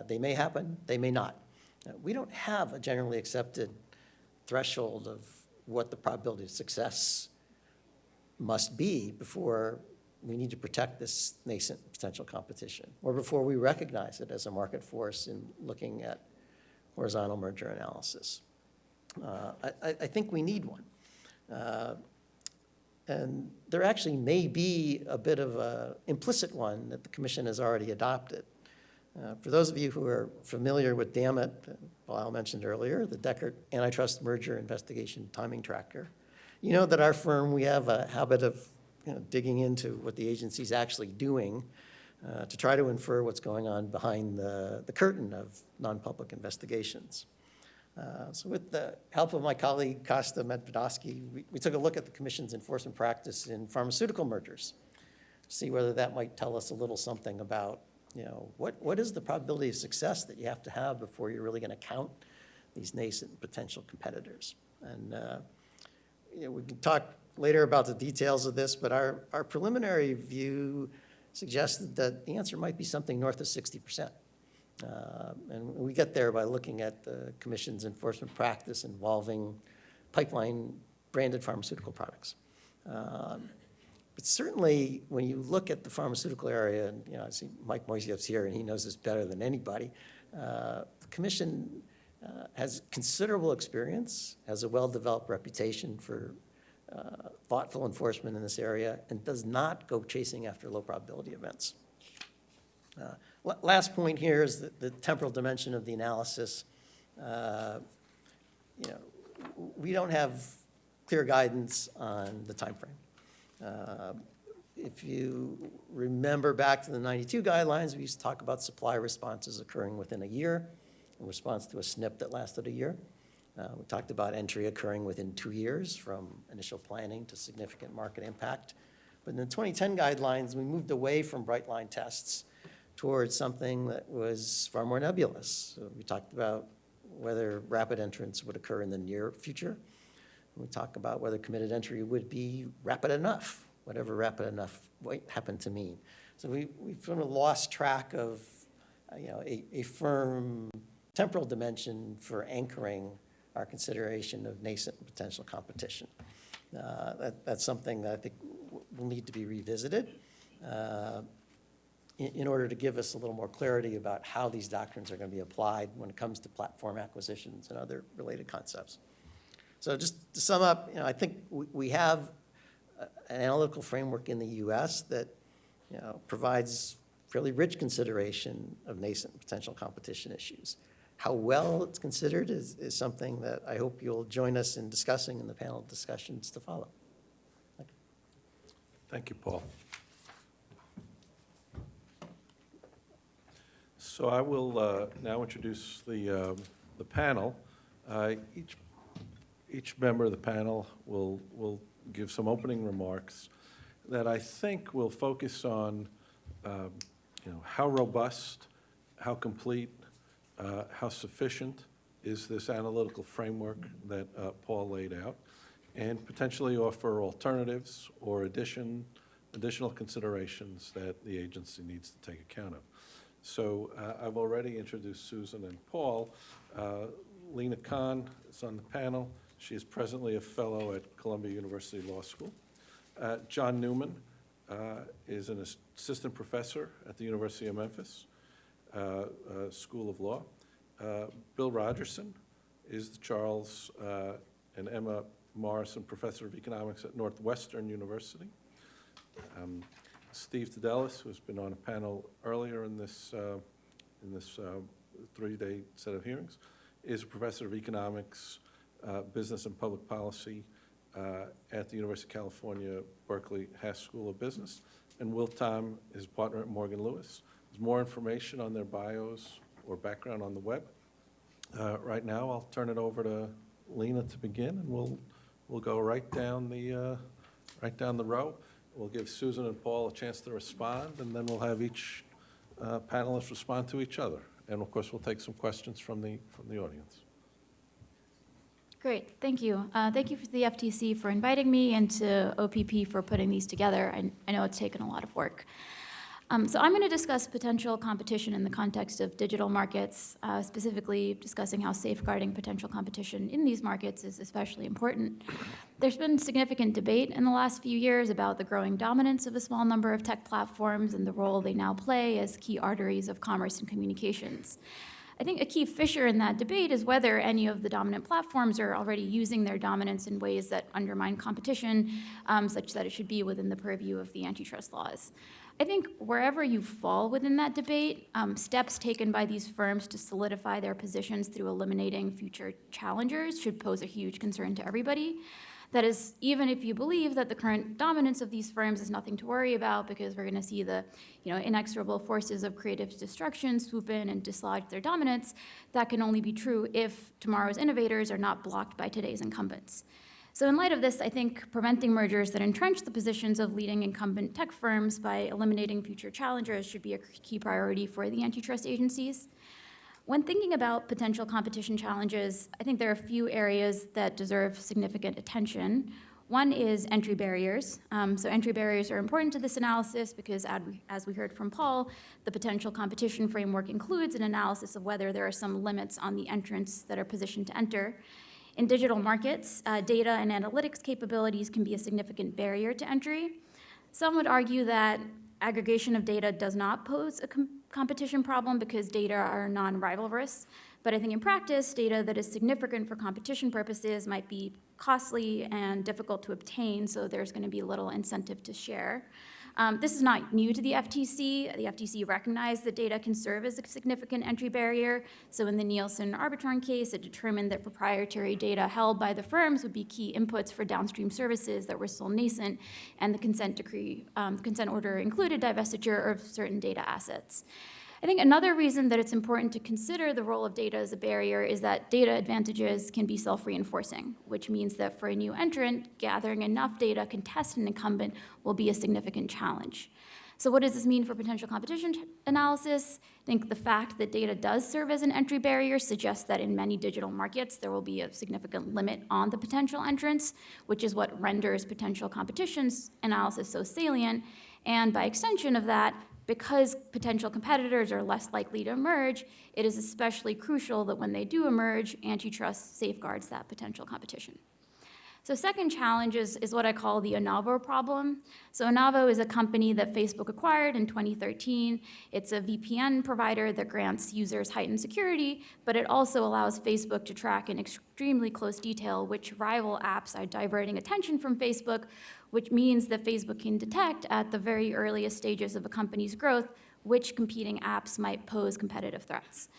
They may happen, they may not. We don't have a generally accepted threshold of what the probability of success must be before we need to protect this nascent potential competition, or before we recognize it as a market force in looking at horizontal merger analysis. I think we need one. And there actually may be a bit of an implicit one that the Commission has already adopted. For those of you who are familiar with DAMIT, Bilal mentioned earlier, the Deckert Antitrust Merger Investigation Timing Tracker, you know that our firm, we have a habit of digging into what the agency's actually doing to try to infer what's going on behind the curtain of non-public investigations. So with the help of my colleague Kosta Medvedovsky, we took a look at the Commission's enforcement practice in pharmaceutical mergers, see whether that might tell us a little something about, what is the probability of success that you have to have before you're really going to count these nascent potential competitors. And we can talk later about the details of this, but our preliminary view suggested that the answer might be something north of 60%. And we get there by looking at the Commission's enforcement practice involving pipeline-branded pharmaceutical products. But certainly, when you look at the pharmaceutical area, and I see Mike Moisiev's here, and he knows this better than anybody, the Commission has considerable experience, has a well-developed reputation for thoughtful enforcement in this area, and does not go chasing after low-probability events. Last point here is the temporal dimension of the analysis. We don't have clear guidance on the time frame. If you remember back to the 92 guidelines, we used to talk about supply responses occurring within a year in response to a SNP that lasted a year. We talked about entry occurring within 2 years from initial planning to significant market impact. But in the 2010 guidelines, we moved away from bright line tests towards something that was far more nebulous. So we talked about whether rapid entrance would occur in the near future. We talked about whether committed entry would be rapid enough, whatever rapid enough might happen to mean. So we sort of lost track of a firm temporal dimension for anchoring our consideration of nascent potential competition. That's something that I think will need to be revisited in order to give us a little more clarity about how these doctrines are going to be applied when it comes to platform acquisitions and other related concepts. So just to sum up, I think we have an analytical framework in the US that provides fairly rich consideration of nascent potential competition issues. How well it's considered is something that I hope you'll join us in discussing in the panel discussions to follow. Thank you, Paul. So I will now introduce the panel. Each member of the panel will give some opening remarks that I think will focus on how robust, how complete, how sufficient is this analytical framework that Paul laid out, and potentially offer alternatives or additional considerations that the agency needs to take account of. So I've already introduced Susan and Paul. Lena Kahn is on the panel. She is presently a fellow at Columbia University Law School. John Newman is an assistant professor at the University of Memphis School of Law. Bill Rogerson is the Charles and Emma Morrison Professor of Economics at Northwestern University. Steve Tadelis, who's been on a panel earlier in this three-day set of hearings, is a professor of economics, business and public policy at the University of California, Berkeley Haas School of Business. And Will Tom is partner at Morgan Lewis. There's more information on their bios or background on the web. Right now, I'll turn it over to Lena to begin, and we'll go right down the row. We'll give Susan and Paul a chance to respond, and then we'll have each panelist respond to each other. And of course, we'll take some questions from the audience. Great, thank you. Thank you to the FTC for inviting me and to OPP for putting these together. I know it's taken a lot of work. So I'm going to discuss potential competition in the context of digital markets, specifically discussing how safeguarding potential competition in these markets is especially important. There's been significant debate in the last few years about the growing dominance of a small number of tech platforms and the role they now play as key arteries of commerce and communications. I think a key fissure in that debate is whether any of the dominant platforms are already using their dominance in ways that undermine competition, such that it should be within the purview of the antitrust laws. I think wherever you fall within that debate, steps taken by these firms to solidify their positions through eliminating future challengers should pose a huge concern to everybody. That is, even if you believe that the current dominance of these firms is nothing to worry about because we're going to see the inexorable forces of creative destruction swoop in and dislodge their dominance, that can only be true if tomorrow's innovators are not blocked by today's incumbents. So in light of this, I think preventing mergers that entrench the positions of leading incumbent tech firms by eliminating future challengers should be a key priority for the antitrust agencies. When thinking about potential competition challenges, I think there are a few areas that deserve significant attention. One is entry barriers. So entry barriers are important to this analysis because, as we heard from Paul, the potential competition framework includes an analysis of whether there are some limits on the entrants that are positioned to enter. In digital markets, data and analytics capabilities can be a significant barrier to entry. Some would argue that aggregation of data does not pose a competition problem because data are non-rivalrous. But I think in practice, data that is significant for competition purposes might be costly and difficult to obtain, so there's going to be little incentive to share. This is not new to the FTC. The FTC recognized that data can serve as a significant entry barrier. So in the Nielsen-Arbitron case, it determined that proprietary data held by the firms would be key inputs for downstream services that were still nascent, and the consent decree, consent order included divestiture of certain data assets. I think another reason that it's important to consider the role of data as a barrier is that data advantages can be self-reinforcing, which means that for a new entrant, gathering enough data to contest an incumbent will be a significant challenge. So what does this mean for potential competition analysis? I think the fact that data does serve as an entry barrier suggests that in many digital markets, there will be a significant limit on the potential entrants, which is what renders potential competition analysis so salient. And by extension of that, because potential competitors are less likely to emerge, it is especially crucial that when they do emerge, antitrust safeguards that potential competition. So second challenge is what I call the Anavo problem. So Anavo is a company that Facebook acquired in 2013. It's a VPN provider that grants users heightened security, but it also allows Facebook to track in extremely close detail which rival apps are diverting attention from Facebook, which means that Facebook can detect at the very earliest stages of a company's growth which competing apps might pose competitive threats.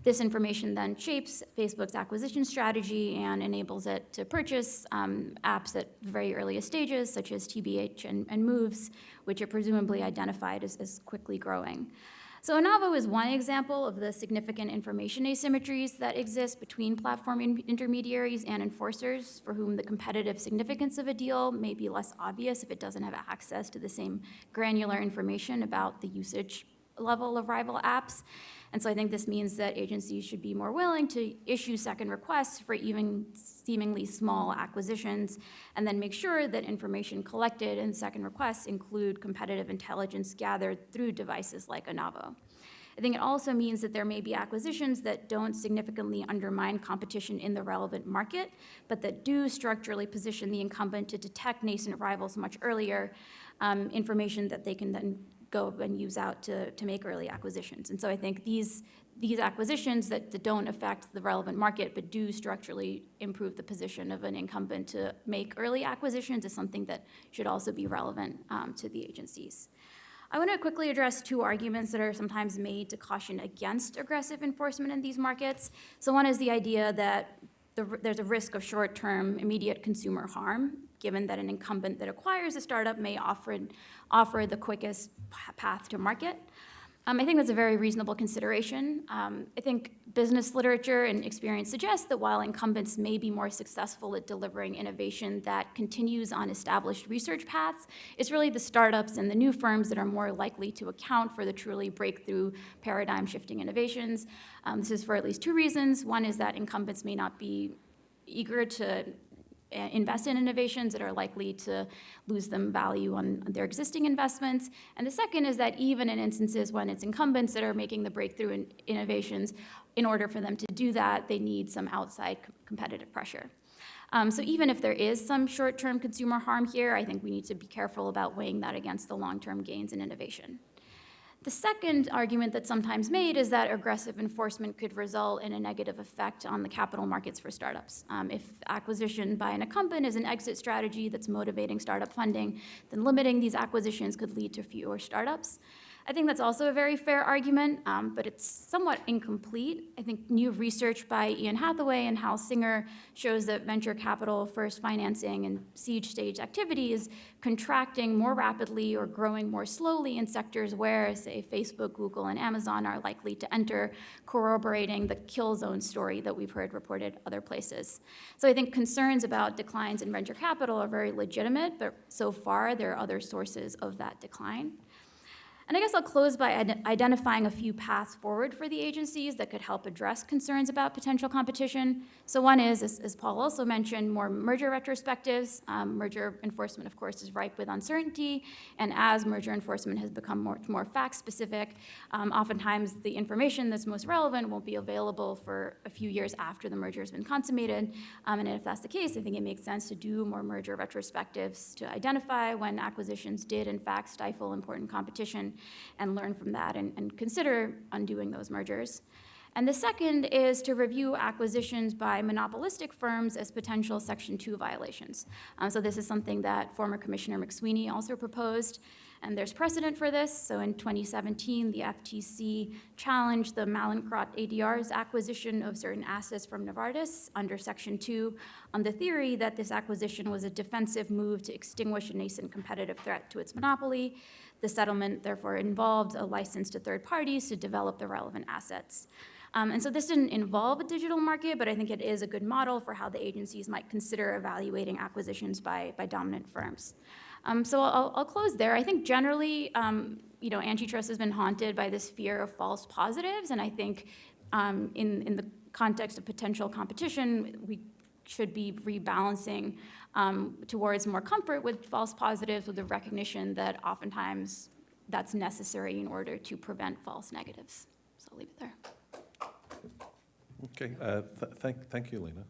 This information then shapes Facebook's acquisition strategy and enables it to purchase apps at very earliest stages, such as TBH and Moves, which are presumably identified as quickly growing. So Anavo is one example of the significant information asymmetries that exist between platform intermediaries and enforcers, for whom the competitive significance of a deal may be less obvious if it doesn't have access to the same granular information about the usage level of rival apps. And so I think this means that agencies should be more willing to issue second requests for even seemingly small acquisitions, and then make sure that information collected in second requests include competitive intelligence gathered through devices like Anavo. I think it also means that there may be acquisitions that don't significantly undermine competition in the relevant market, but that do structurally position the incumbent to detect nascent rivals much earlier, information that they can then go and use out to make early acquisitions. And so I think these acquisitions that don't affect the relevant market but do structurally improve the position of an incumbent to make early acquisitions is something that should also be relevant to the agencies. I want to quickly address two arguments that are sometimes made to caution against aggressive enforcement in these markets. So one is the idea that there's a risk of short-term immediate consumer harm, given that an incumbent that acquires a startup may offer the quickest path to market. I think that's a very reasonable consideration. I think business literature and experience suggests that while incumbents may be more successful at delivering innovation that continues on established research paths, it's really the startups and the new firms that are more likely to account for the truly breakthrough paradigm-shifting innovations. This is for at least two reasons. One is that incumbents may not be eager to invest in innovations that are likely to lose them value on their existing investments. And the second is that even in instances when it's incumbents that are making the breakthrough in innovations, in order for them to do that, they need some outside competitive pressure. So even if there is some short-term consumer harm here, I think we need to be careful about weighing that against the long-term gains in innovation. The second argument that's sometimes made is that aggressive enforcement could result in a negative effect on the capital markets for startups. If acquisition by an incumbent is an exit strategy that's motivating startup funding, then limiting these acquisitions could lead to fewer startups. I think that's also a very fair argument, but it's somewhat incomplete. I think new research by Ian Hathaway and Hal Singer shows that venture capital, first financing, and seed stage activity is contracting more rapidly or growing more slowly in sectors where, say, Facebook, Google, and Amazon are likely to enter, corroborating the kill zone story that we've heard reported other places. So I think concerns about declines in venture capital are very legitimate, but so far there are other sources of that decline. And I guess I'll close by identifying a few paths forward for the agencies that could help address concerns about potential competition. So one is, as Paul also mentioned, more merger retrospectives. Merger enforcement, of course, is ripe with uncertainty, and as merger enforcement has become more fact-specific, oftentimes the information that's most relevant won't be available for a few years after the merger has been consummated. And if that's the case, I think it makes sense to do more merger retrospectives to identify when acquisitions did, in fact, stifle important competition, and learn from that and consider undoing those mergers. And the second is to review acquisitions by monopolistic firms as potential Section 2 violations. So this is something that former Commissioner McSweeney also proposed, and there's precedent for this. So in 2017, the FTC challenged the Mallinckrodt ADR's acquisition of certain assets from Novartis under Section 2 on the theory that this acquisition was a defensive move to extinguish a nascent competitive threat to its monopoly. The settlement, therefore, involved a license to third parties to develop the relevant assets. And so this didn't involve a digital market, but I think it is a good model for how the agencies might consider evaluating acquisitions by dominant firms. So I'll close there. I think generally, antitrust has been haunted by this fear of false positives, and I think in the context of potential competition, we should be rebalancing towards more comfort with false positives, with the recognition that oftentimes that's necessary in order to prevent false negatives. So I'll leave it there. Okay, thank you, Lena.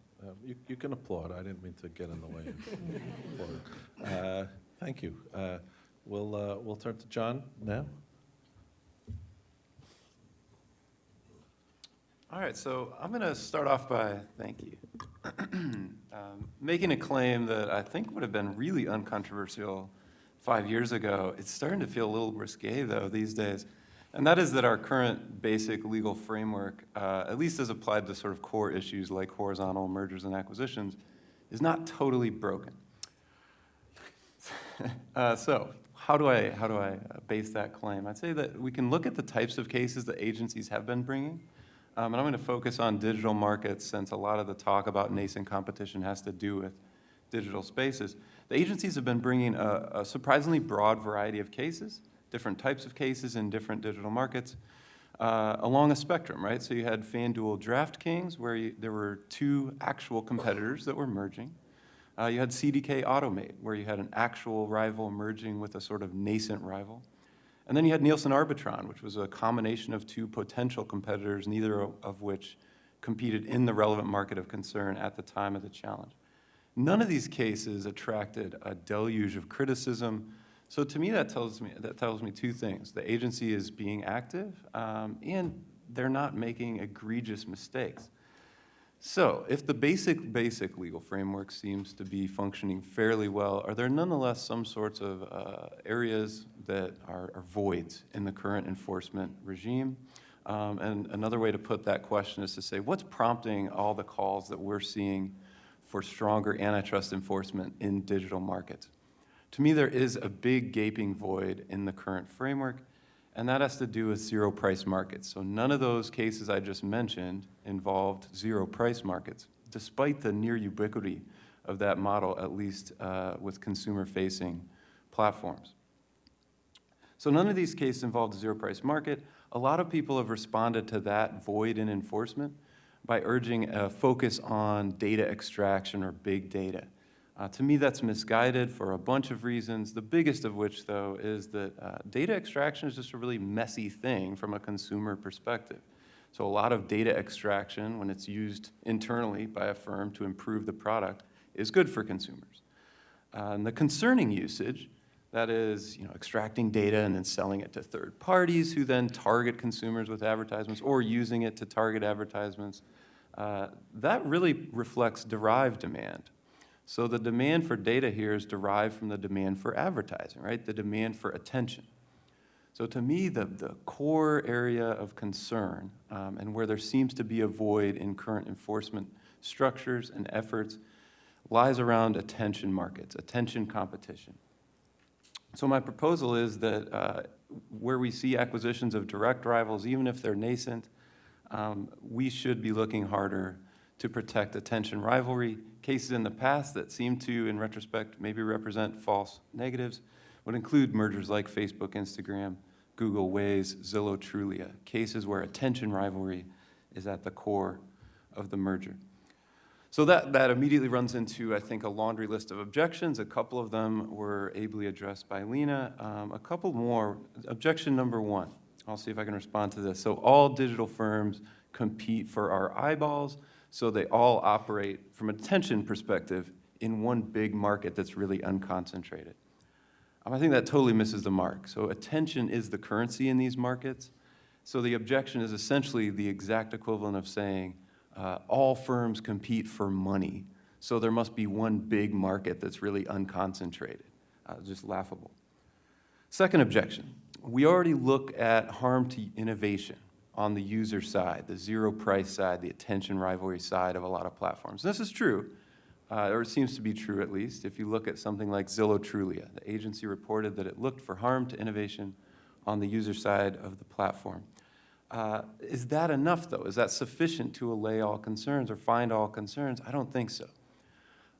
You can applaud. I didn't mean to get in the way of applauding. Thank you. We'll turn to John now. All right, so I'm going to start off by, thank you, making a claim that I think would have been really uncontroversial 5 years ago. It's starting to feel a little risque, though, these days. And that is that our current basic legal framework, at least as applied to sort of core issues like horizontal mergers and acquisitions, is not totally broken. So how do I base that claim? I'd say that we can look at the types of cases that agencies have been bringing. And I'm going to focus on digital markets since a lot of the talk about nascent competition has to do with digital spaces. The agencies have been bringing a surprisingly broad variety of cases, different types of cases in different digital markets, along a spectrum, right? So you had FanDuel DraftKings, where there were two actual competitors that were merging. You had CDK Automate, where you had an actual rival merging with a sort of nascent rival. And then you had Nielsen Arbitron, which was a combination of two potential competitors, neither of which competed in the relevant market of concern at the time of the challenge. None of these cases attracted a deluge of criticism. So to me, that tells me two things. The agency is being active, and they're not making egregious mistakes. So if the basic legal framework seems to be functioning fairly well, are there nonetheless some sorts of areas that are voids in the current enforcement regime? And another way to put that question is to say, what's prompting all the calls that we're seeing for stronger antitrust enforcement in digital markets? To me, there is a big gaping void in the current framework, and that has to do with zero-price markets. So none of those cases I just mentioned involved zero-price markets, despite the near ubiquity of that model, at least with consumer-facing platforms. So none of these cases involved a zero-price market. A lot of people have responded to that void in enforcement by urging a focus on data extraction or big data. To me, that's misguided for a bunch of reasons, the biggest of which, though, is that data extraction is just a really messy thing from a consumer perspective. So a lot of data extraction, when it's used internally by a firm to improve the product, is good for consumers. And the concerning usage, that is, extracting data and then selling it to third parties who then target consumers with advertisements or using it to target advertisements, that really reflects derived demand. So the demand for data here is derived from the demand for advertising, right? The demand for attention. So to me, the core area of concern and where there seems to be a void in current enforcement structures and efforts lies around attention markets, attention competition. So my proposal is that where we see acquisitions of direct rivals, even if they're nascent, we should be looking harder to protect attention rivalry. Cases in the past that seem to, in retrospect, maybe represent false negatives would include mergers like Facebook, Instagram, Google, Waze, Zillow, Trulia, cases where attention rivalry is at the core of the merger. So that immediately runs into, I think, a laundry list of objections. A couple of them were ably addressed by Lena. A couple more. Objection number one. I'll see if I can respond to this. So all digital firms compete for our eyeballs, so they all operate, from an attention perspective, in one big market that's really unconcentrated. I think that totally misses the mark. So attention is the currency in these markets. So the objection is essentially the exact equivalent of saying all firms compete for money, so there must be one big market that's really unconcentrated. Just laughable. Second objection, we already look at harm to innovation on the user side, the zero price side, the attention rivalry side of a lot of platforms. This is true, or it seems to be true at least. If you look at something like Zillow Trulia, the agency reported that it looked for harm to innovation on the user side of the platform. Is that enough, though? Is that sufficient to allay all concerns or find all concerns? I don't think so.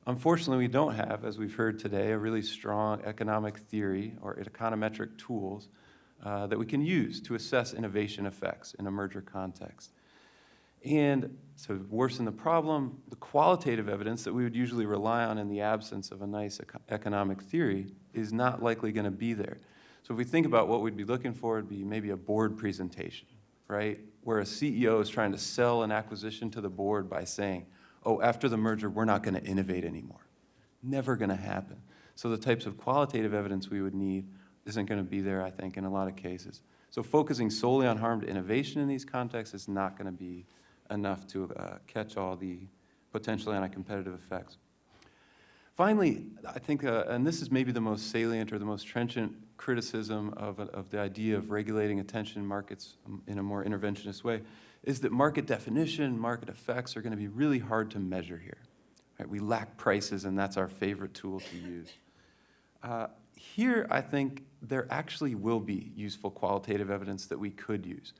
Unfortunately, we don't have, as we've heard today, a really strong economic theory or econometric tools that we can use to assess innovation effects in a merger context. And to worsen the problem, the qualitative evidence that we would usually rely on in the absence of a nice economic theory is not likely going to be there. So if we think about what we'd be looking for, it'd be maybe a board presentation, right? Where a CEO is trying to sell an acquisition to the board by saying, oh, after the merger, we're not going to innovate anymore. Never going to happen. So the types of qualitative evidence we would need isn't going to be there, I think, in a lot of cases. So focusing solely on harm to innovation in these contexts is not going to be enough to catch all the potentially anti-competitive effects. Finally, I think, and this is maybe the most salient or the most trenchant criticism of the idea of regulating attention markets in a more interventionist way, is that market definition, market effects are going to be really hard to measure here. Right? We lack prices, and that's our favorite tool to use. Here, I think there actually will be useful qualitative evidence that we could use.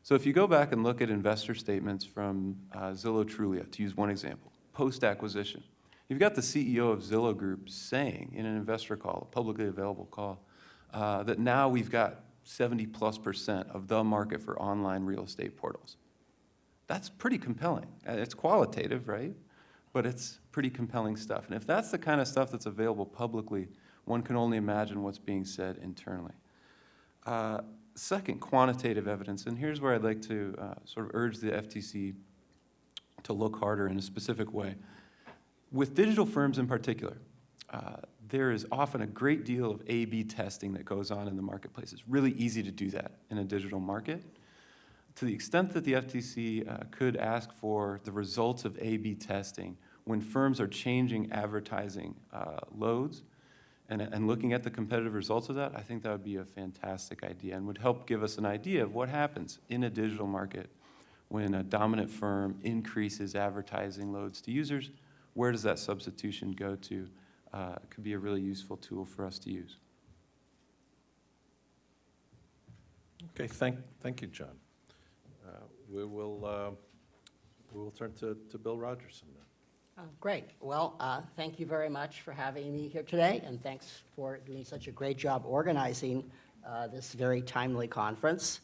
So if you go back and look at investor statements from Zillow Trulia, to use one example, post-acquisition, you've got the CEO of Zillow Group saying in an investor call, a publicly available call, that now we've got 70+% of the market for online real estate portals. That's pretty compelling. It's qualitative, right? But it's pretty compelling stuff. And if that's the kind of stuff that's available publicly, one can only imagine what's being said internally. Second, quantitative evidence. And here's where I'd like to sort of urge the FTC to look harder in a specific way. With digital firms in particular, there is often a great deal of A/B testing that goes on in the marketplace. It's really easy to do that in a digital market. To the extent that the FTC could ask for the results of A/B testing when firms are changing advertising loads and looking at the competitive results of that, I think that would be a fantastic idea and would help give us an idea of what happens in a digital market when a dominant firm increases advertising loads to users. Where does that substitution go to? It could be a really useful tool for us to use. Okay, thank you, John. We will turn to Bill Rogerson now. Great. Well, thank you very much for having me here today, and thanks for doing such a great job organizing this very timely conference.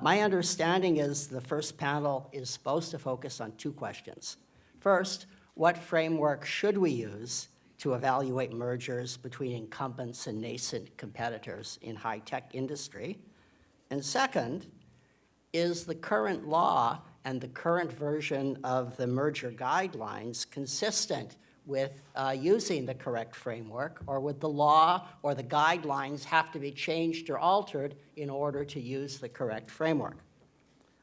My understanding is the first panel is supposed to focus on two questions. First, what framework should we use to evaluate mergers between incumbents and nascent competitors in high-tech industry? And second, is the current law and the current version of the merger guidelines consistent with using the correct framework, or would the law or the guidelines have to be changed or altered in order to use the correct framework?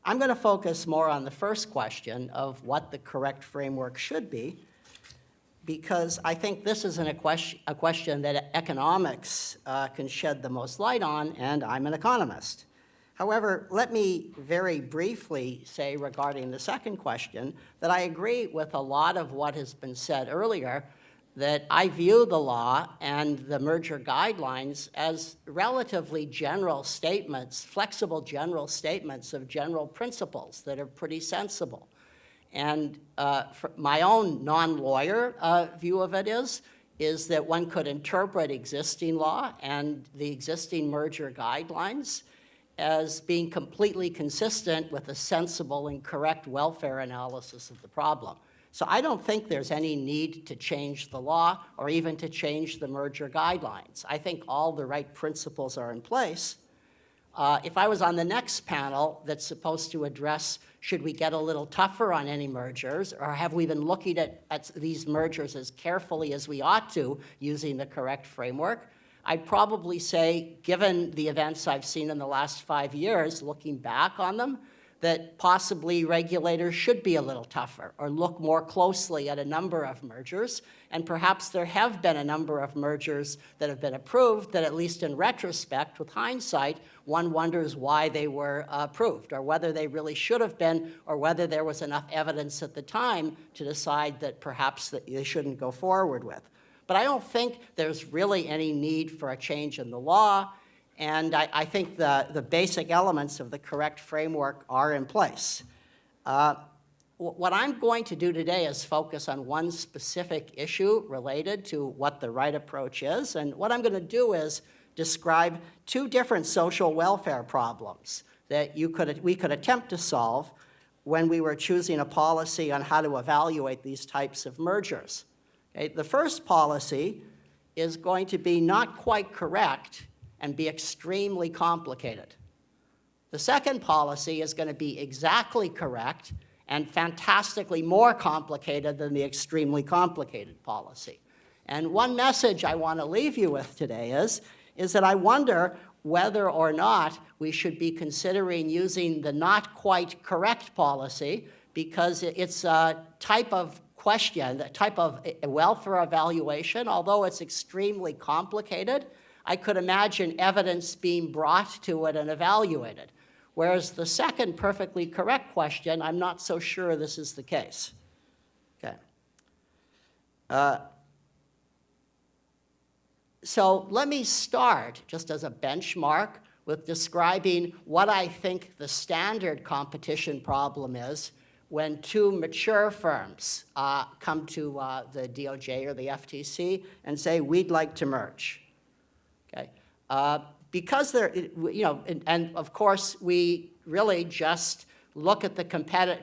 I'm going to focus more on the first question of what the correct framework should be, because I think this is a question that economics can shed the most light on, and I'm an economist. However, let me very briefly say regarding the second question that I agree with a lot of what has been said earlier, that I view the law and the merger guidelines as relatively general statements, flexible general statements of general principles that are pretty sensible. And my own non-lawyer view of it is that one could interpret existing law and the existing merger guidelines as being completely consistent with a sensible and correct welfare analysis of the problem. So I don't think there's any need to change the law or even to change the merger guidelines. I think all the right principles are in place. If I was on the next panel that's supposed to address, should we get a little tougher on any mergers, or have we been looking at these mergers as carefully as we ought to using the correct framework, I'd probably say, given the events I've seen in the last 5 years, looking back on them, that possibly regulators should be a little tougher or look more closely at a number of mergers. And perhaps there have been a number of mergers that have been approved that, at least in retrospect, with hindsight, one wonders why they were approved, or whether they really should have been, or whether there was enough evidence at the time to decide that perhaps that they shouldn't go forward with. But I don't think there's really any need for a change in the law, and I think the basic elements of the correct framework are in place. What I'm going to do today is focus on one specific issue related to what the right approach is, and what I'm going to do is describe two different social welfare problems that we could attempt to solve when we were choosing a policy on how to evaluate these types of mergers. Okay, the first policy is going to be not quite correct and be extremely complicated. The second policy is going to be exactly correct and fantastically more complicated than the extremely complicated policy. And one message I want to leave you with today is that I wonder whether or not we should be considering using the not quite correct policy, because it's a type of question, the type of welfare evaluation, although it's extremely complicated, I could imagine evidence being brought to it and evaluated. Whereas the second perfectly correct question, I'm not so sure this is the case. Okay. So let me start, just as a benchmark, with describing what I think the standard competition problem is when two mature firms come to the DOJ or the FTC and say, we'd like to merge. Okay? Because they're, and of course, we really just look at the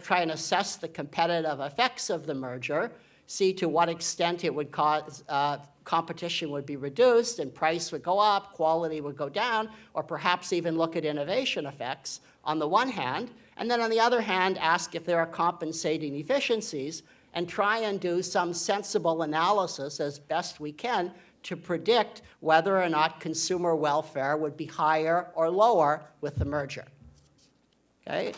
try and assess the competitive effects of the merger, see to what extent it would cause competition would be reduced and price would go up, quality would go down, or perhaps even look at innovation effects on the one hand, and then on the other hand, ask if there are compensating efficiencies and try and do some sensible analysis as best we can to predict whether or not consumer welfare would be higher or lower with the merger. Okay?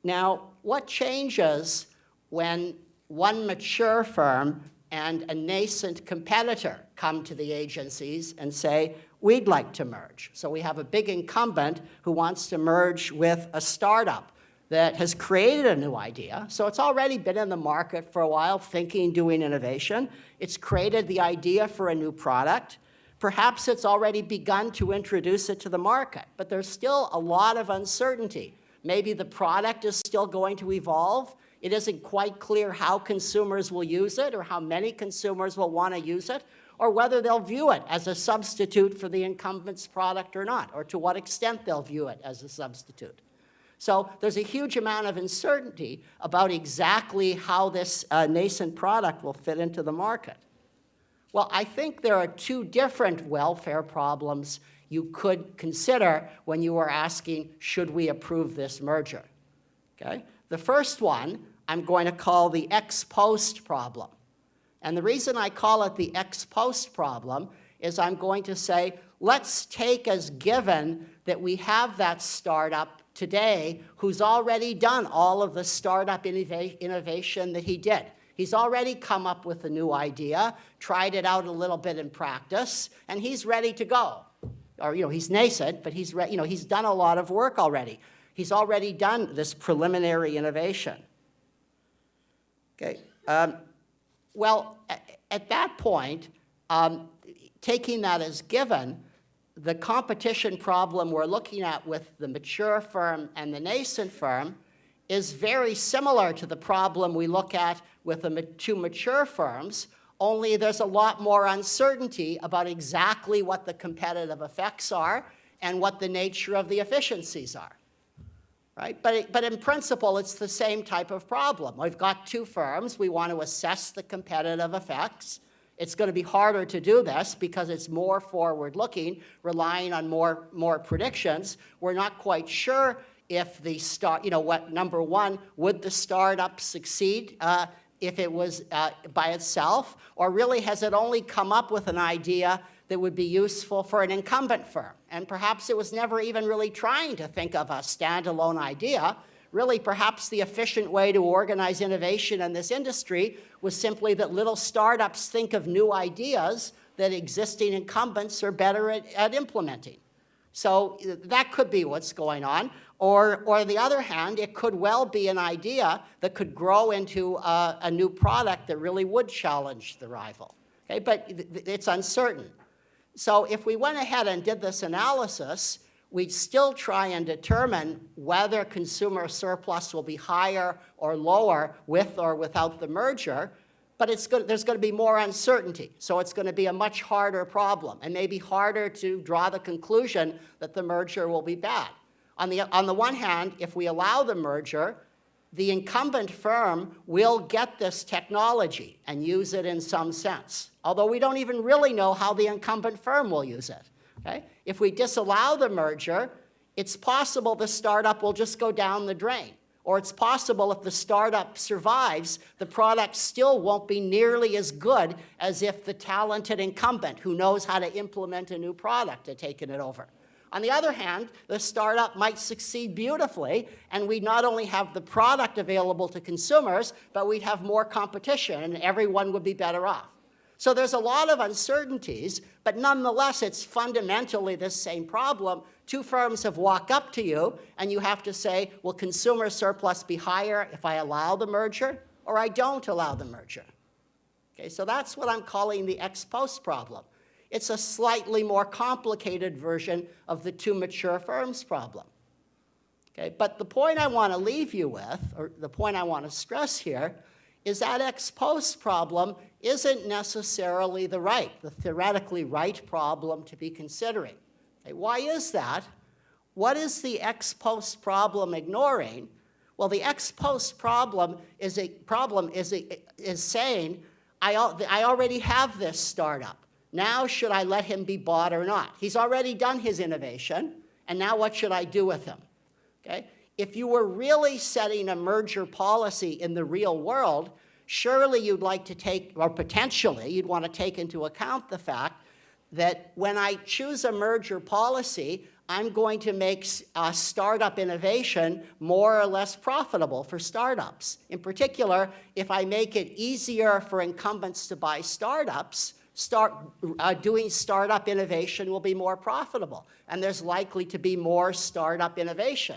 Now, what changes when one mature firm and a nascent competitor come to the agencies and say, we'd like to merge? So we have a big incumbent who wants to merge with a startup that has created a new idea. So it's already been in the market for a while, thinking, doing innovation. It's created the idea for a new product. Perhaps it's already begun to introduce it to the market, but there's still a lot of uncertainty. Maybe the product is still going to evolve. It isn't quite clear how consumers will use it or how many consumers will want to use it, or whether they'll view it as a substitute for the incumbent's product or not, or to what extent they'll view it as a substitute. So there's a huge amount of uncertainty about exactly how this nascent product will fit into the market. Well, I think there are two different welfare problems you could consider when you are asking, should we approve this merger? Okay? The first one I'm going to call the ex post problem. And the reason I call it the ex post problem is I'm going to say, let's take as given that we have that startup today who's already done all of the startup innovation that he did. He's already come up with a new idea, tried it out a little bit in practice, and he's ready to go. Or, he's nascent, but he's done a lot of work already. He's already done this preliminary innovation. Okay. Well, at that point, taking that as given, the competition problem we're looking at with the mature firm and the nascent firm is very similar to the problem we look at with the two mature firms, only there's a lot more uncertainty about exactly what the competitive effects are and what the nature of the efficiencies are. Right? But in principle, it's the same type of problem. We've got two firms. We want to assess the competitive effects. It's going to be harder to do this because it's more forward-looking, relying on more predictions. We're not quite sure if the number one, would the startup succeed if it was by itself, or really has it only come up with an idea that would be useful for an incumbent firm? And perhaps it was never even really trying to think of a standalone idea. Really, perhaps the efficient way to organize innovation in this industry was simply that little startups think of new ideas that existing incumbents are better at implementing. So that could be what's going on. Or on the other hand, it could well be an idea that could grow into a new product that really would challenge the rival. Okay? But it's uncertain. So if we went ahead and did this analysis, we'd still try and determine whether consumer surplus will be higher or lower with or without the merger, but there's going to be more uncertainty. So it's going to be a much harder problem, and maybe harder to draw the conclusion that the merger will be bad. On the one hand, if we allow the merger, the incumbent firm will get this technology and use it in some sense, although we don't even really know how the incumbent firm will use it. Okay? If we disallow the merger, it's possible the startup will just go down the drain. Or it's possible if the startup survives, the product still won't be nearly as good as if the talented incumbent who knows how to implement a new product had taken it over. On the other hand, the startup might succeed beautifully, and we'd not only have the product available to consumers, but we'd have more competition, and everyone would be better off. So there's a lot of uncertainties, but nonetheless, it's fundamentally the same problem. Two firms have walked up to you, and you have to say, will consumer surplus be higher if I allow the merger, or I don't allow the merger? Okay, so that's what I'm calling the ex post problem. It's a slightly more complicated version of the two mature firms problem. Okay, but the point I want to leave you with, or the point I want to stress here, is that ex post problem isn't necessarily the theoretically right problem to be considering. Okay, why is that? What is the ex post problem ignoring? Well, the ex post problem is saying, I already have this startup. Now should I let him be bought or not? He's already done his innovation, and now what should I do with him? Okay? If you were really setting a merger policy in the real world, surely you'd like to take, or potentially you'd want to take into account the fact that when I choose a merger policy, I'm going to make startup innovation more or less profitable for startups. In particular, if I make it easier for incumbents to buy startups, doing startup innovation will be more profitable, and there's likely to be more startup innovation.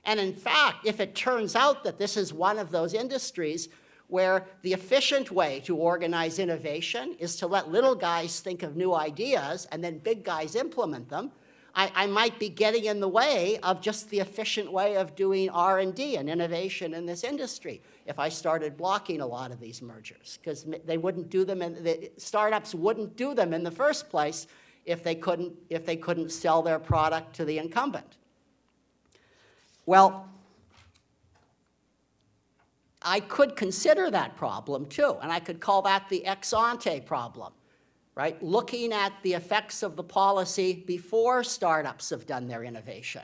And in fact, if it turns out that this is one of those industries where the efficient way to organize innovation is to let little guys think of new ideas and then big guys implement them, I might be getting in the way of just the efficient way of doing R&D and innovation in this industry if I started blocking a lot of these mergers, because they wouldn't do them, the startups wouldn't do them in the first place if they couldn't sell their product to the incumbent. Well, I could consider that problem too, and I could call that the ex ante problem. right? Looking at the effects of the policy before startups have done their innovation.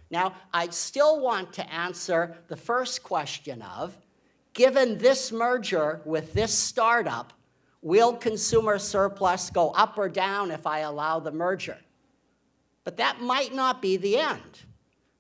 Now, I still want to answer the first question of, given this merger with this startup, will consumer surplus go up or down if I allow the merger? But that might not be the end,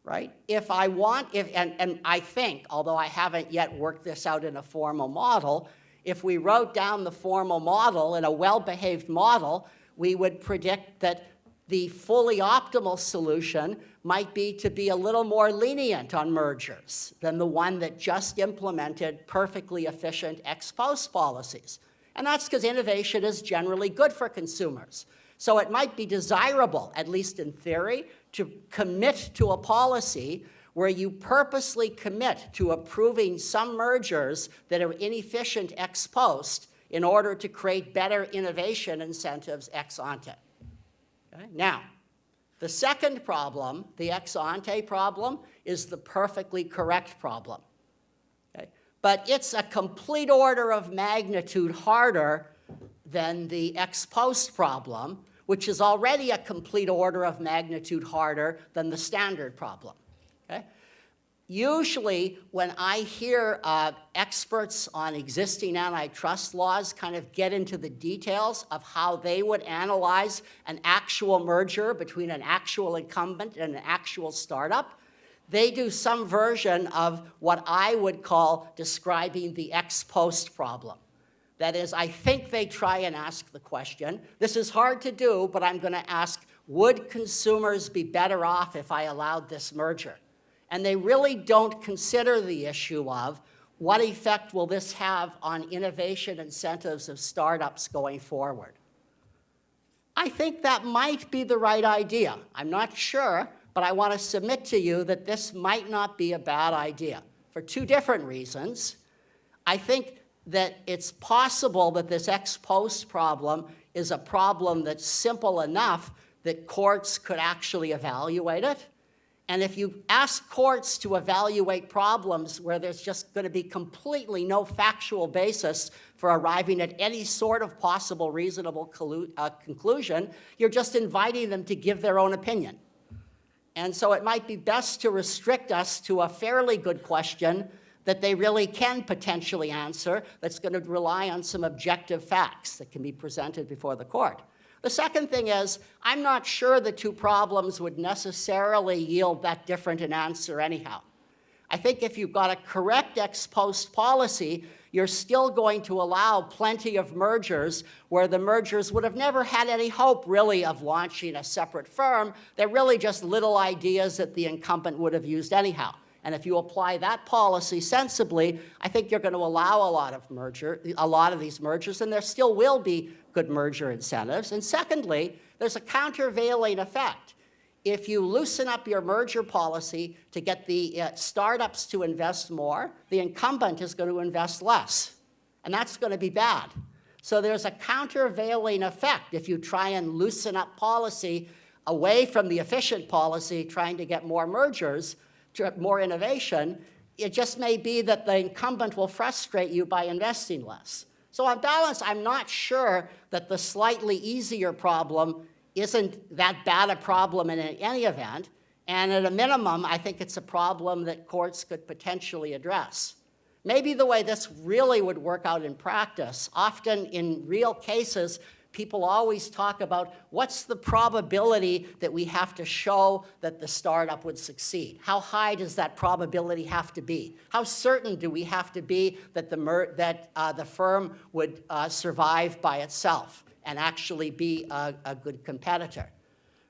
right? If I want, and I think, although I haven't yet worked this out in a formal model, if we wrote down the formal model in a well-behaved model, we would predict that the fully optimal solution might be to be a little more lenient on mergers than the one that just implemented perfectly efficient ex post policies. And that's because innovation is generally good for consumers. So it might be desirable, at least in theory, to commit to a policy where you purposely commit to approving some mergers that are inefficient ex post in order to create better innovation incentives ex ante. Okay? Now, the second problem, the ex ante problem, is the perfectly correct problem. Okay? But it's a complete order of magnitude harder than the ex post problem, which is already a complete order of magnitude harder than the standard problem. Okay? Usually, when I hear experts on existing antitrust laws kind of get into the details of how they would analyze an actual merger between an actual incumbent and an actual startup, they do some version of what I would call describing the ex post problem. That is, I think they try and ask the question, this is hard to do, but I'm going to ask, would consumers be better off if I allowed this merger? And they really don't consider the issue of what effect will this have on innovation incentives of startups going forward. I think that might be the right idea. I'm not sure, but I want to submit to you that this might not be a bad idea for two different reasons. I think that it's possible that this ex post problem is a problem that's simple enough that courts could actually evaluate it. And if you ask courts to evaluate problems where there's just going to be completely no factual basis for arriving at any sort of possible reasonable conclusion, you're just inviting them to give their own opinion. And so it might be best to restrict us to a fairly good question that they really can potentially answer that's going to rely on some objective facts that can be presented before the court. The second thing is, I'm not sure the two problems would necessarily yield that different an answer anyhow. I think if you've got a correct ex post policy, you're still going to allow plenty of mergers where the mergers would have never had any hope really of launching a separate firm. They're really just little ideas that the incumbent would have used anyhow. And if you apply that policy sensibly, I think you're going to allow a lot of these mergers, and there still will be good merger incentives. And secondly, there's a countervailing effect. If you loosen up your merger policy to get the startups to invest more, the incumbent is going to invest less. And that's going to be bad. So there's a countervailing effect if you try and loosen up policy away from the efficient policy, trying to get more mergers, more innovation. It just may be that the incumbent will frustrate you by investing less. So on balance, I'm not sure that the slightly easier problem isn't that bad a problem in any event. And at a minimum, I think it's a problem that courts could potentially address. Maybe the way this really would work out in practice, often in real cases, people always talk about what's the probability that we have to show that the startup would succeed? How high does that probability have to be? How certain do we have to be that the firm would survive by itself and actually be a good competitor?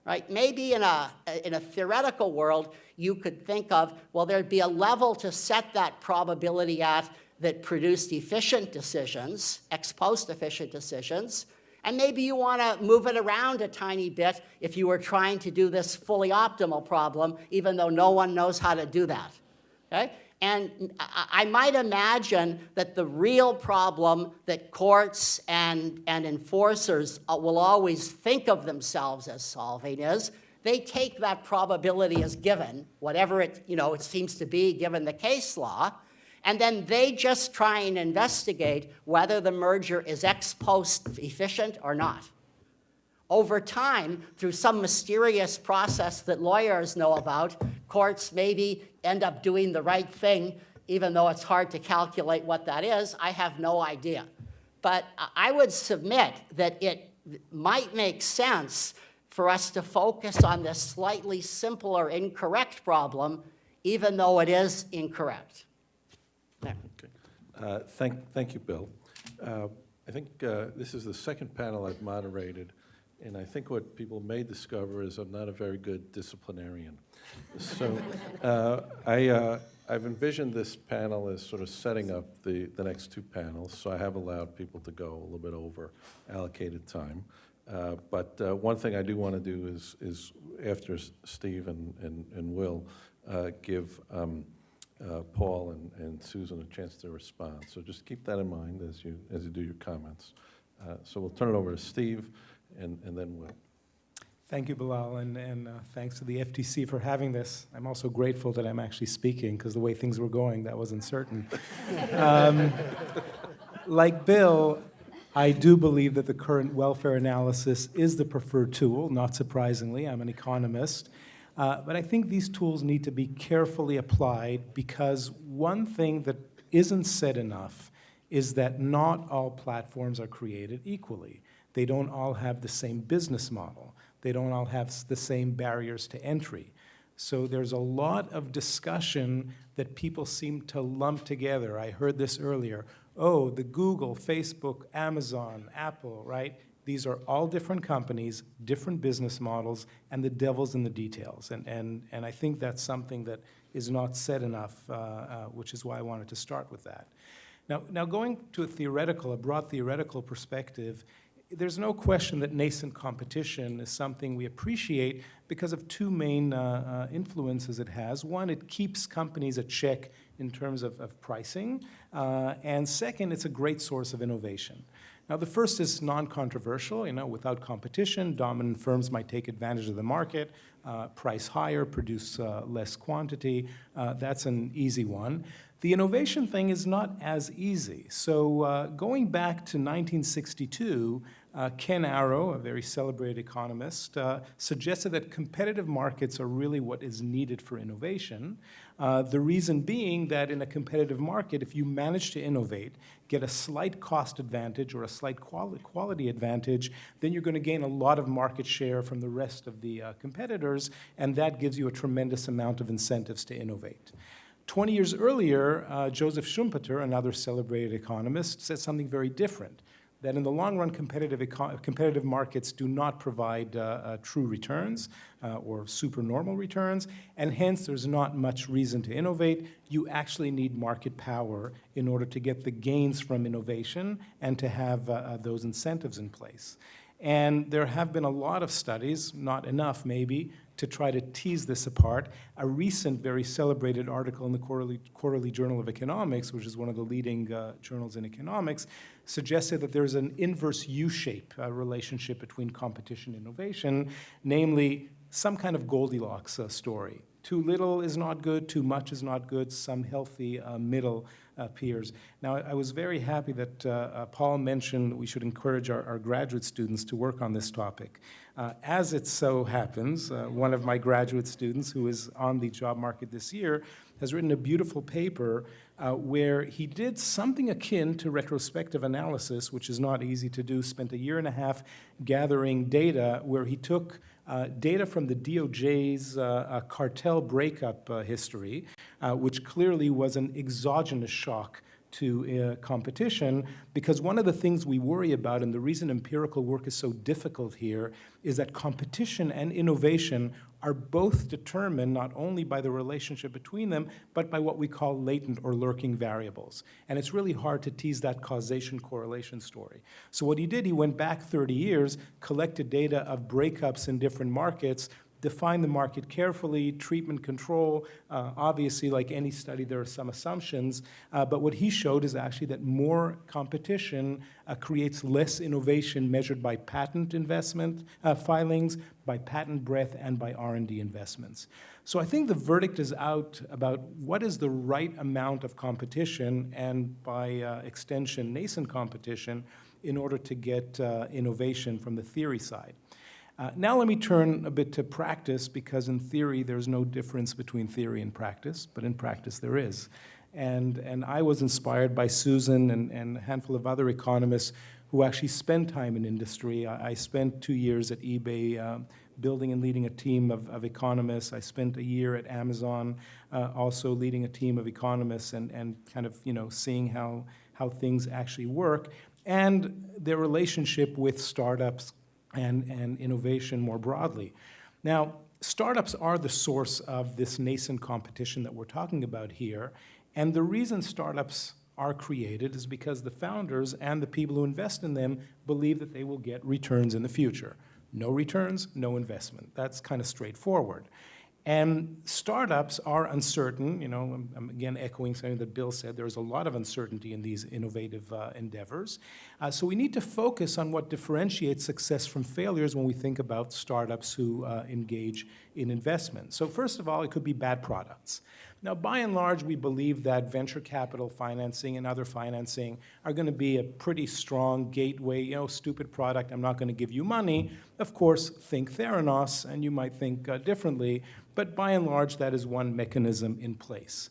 Right? Maybe in a theoretical world, you could think of, well, there'd be a level to set that probability at that produced efficient decisions, ex post efficient decisions. And maybe you want to move it around a tiny bit if you were trying to do this fully optimal problem, even though no one knows how to do that. Okay? And I might imagine that the real problem that courts and enforcers will always think of themselves as solving is they take that probability as given, whatever it seems to be given the case law, and then they just try and investigate whether the merger is ex post efficient or not. over time, through some mysterious process that lawyers know about, courts maybe end up doing the right thing, even though it's hard to calculate what that is. I have no idea. But I would submit that it might make sense for us to focus on this slightly simpler incorrect problem, even though it is incorrect. There. Thank you, Bill. I think this is the second panel I've moderated, and I think what people may discover is I'm not a very good disciplinarian. So I've envisioned this panel as sort of setting up the next two panels, so I have allowed people to go a little bit over allocated time. But one thing I do want to do is after Steve and Will, give Paul and Susan a chance to respond. So just keep that in mind as you do your comments. So we'll turn it over to Steve and then Will. Thank you, Bilal, and thanks to the FTC for having this. I'm also grateful that I'm actually speaking, because the way things were going, that wasn't certain. Like Bill, I do believe that the current welfare analysis is the preferred tool, not surprisingly. I'm an economist. But I think these tools need to be carefully applied, because one thing that isn't said enough is that not all platforms are created equally. They don't all have the same business model. They don't all have the same barriers to entry. So there's a lot of discussion that people seem to lump together. I heard this earlier. Oh, the Google, Facebook, Amazon, Apple, right? These are all different companies, different business models, and the devil's in the details. And I think that's something that is not said enough, which is why I wanted to start with that. Now going to a broad theoretical perspective, there's no question that nascent competition is something we appreciate because of two main influences it has. One, it keeps companies at check in terms of pricing, and second, it's a great source of innovation. Now, the first is non-controversial. Without competition, dominant firms might take advantage of the market, price higher, produce less quantity. That's an easy one. The innovation thing is not as easy. So going back to 1962, Ken Arrow, a very celebrated economist, suggested that competitive markets are really what is needed for innovation. The reason being that in a competitive market, if you manage to innovate, get a slight cost advantage or a slight quality advantage, then you're going to gain a lot of market share from the rest of the competitors, and that gives you a tremendous amount of incentives to innovate. 20 years earlier, Joseph Schumpeter, another celebrated economist, said something very different, that in the long run, competitive markets do not provide true returns or supernormal returns, and hence there's not much reason to innovate. You actually need market power in order to get the gains from innovation and to have those incentives in place. And there have been a lot of studies, not enough maybe, to try to tease this apart. A recent, very celebrated article in the Quarterly Journal of Economics, which is one of the leading journals in economics, suggested that there's an inverse U-shape relationship between competition and innovation, namely some kind of Goldilocks story. Too little is not good, too much is not good, some healthy middle appears. Now, I was very happy that Paul mentioned that we should encourage our graduate students to work on this topic. As it so happens, one of my graduate students who is on the job market this year has written a beautiful paper where he did something akin to retrospective analysis, which is not easy to do, spent 1.5 years gathering data where he took data from the DOJ's cartel breakup history, which clearly was an exogenous shock to competition, because one of the things we worry about, and the reason empirical work is so difficult here, is that competition and innovation are both determined not only by the relationship between them, but by what we call latent or lurking variables. And it's really hard to tease that causation-correlation story. So what he did, he went back 30 years, collected data of breakups in different markets, define the market carefully, treatment control. Obviously, like any study, there are some assumptions. But what he showed is actually that more competition creates less innovation measured by patent investment filings, by patent breadth, and by R&D investments. So I think the verdict is out about what is the right amount of competition and, by extension, nascent competition in order to get innovation from the theory side. Now let me turn a bit to practice, because in theory there's no difference between theory and practice, but in practice there is. And I was inspired by Susan and a handful of other economists who actually spend time in industry. I spent 2 years at eBay building and leading a team of economists. I spent a year at Amazon also leading a team of economists and kind of, seeing how things actually work, and their relationship with startups and innovation more broadly. Now, startups are the source of this nascent competition that we're talking about here, and the reason startups are created is because the founders and the people who invest in them believe that they will get returns in the future. No returns, no investment. That's kind of straightforward. And startups are uncertain. I'm again echoing something that Bill said. There's a lot of uncertainty in these innovative endeavors. So we need to focus on what differentiates success from failures when we think about startups who engage in investment. So first of all, it could be bad products. Now, by and large, we believe that venture capital financing and other financing are going to be a pretty strong gateway. Stupid product, I'm not going to give you money. Of course, think Theranos, and you might think differently, but by and large, that is one mechanism in place.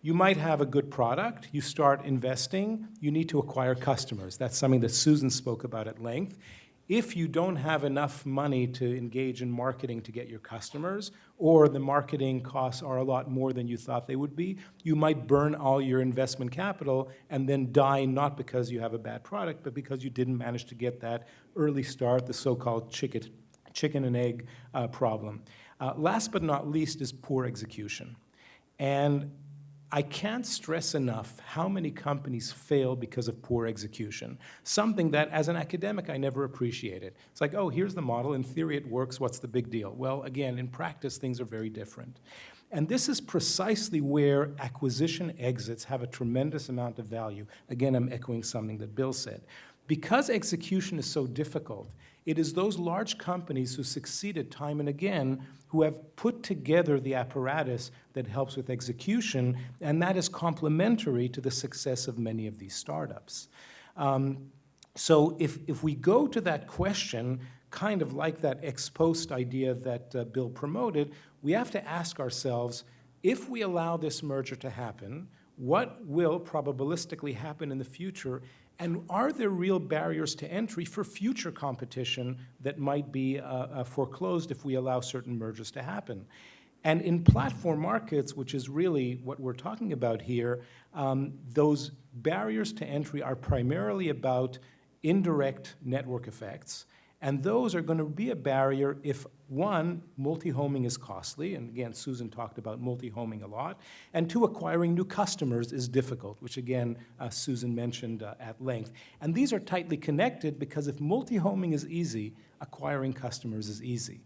You might have a good product, you start investing, you need to acquire customers. That's something that Susan spoke about at length. If you don't have enough money to engage in marketing to get your customers, or the marketing costs are a lot more than you thought they would be, you might burn all your investment capital and then die, not because you have a bad product, but because you didn't manage to get that early start, the so-called chicken and egg problem. Last but not least is poor execution. And I can't stress enough how many companies fail because of poor execution, something that, as an academic, I never appreciated. It's like, oh, here's the model. In theory, it works. What's the big deal? Well, again, in practice, things are very different. And this is precisely where acquisition exits have a tremendous amount of value. Again, I'm echoing something that Bill said. Because execution is so difficult, it is those large companies who succeeded time and again who have put together the apparatus that helps with execution, and that is complementary to the success of many of these startups. So if we go to that question, kind of like that ex post idea that Bill promoted, we have to ask ourselves, if we allow this merger to happen, what will probabilistically happen in the future? And are there real barriers to entry for future competition that might be foreclosed if we allow certain mergers to happen? And in platform markets, which is really what we're talking about here, those barriers to entry are primarily about indirect network effects. And those are going to be a barrier if, one, multi-homing is costly, and again, Susan talked about multi-homing a lot, and two, acquiring new customers is difficult, which again, Susan mentioned at length. And these are tightly connected because if multi-homing is easy, acquiring customers is easy.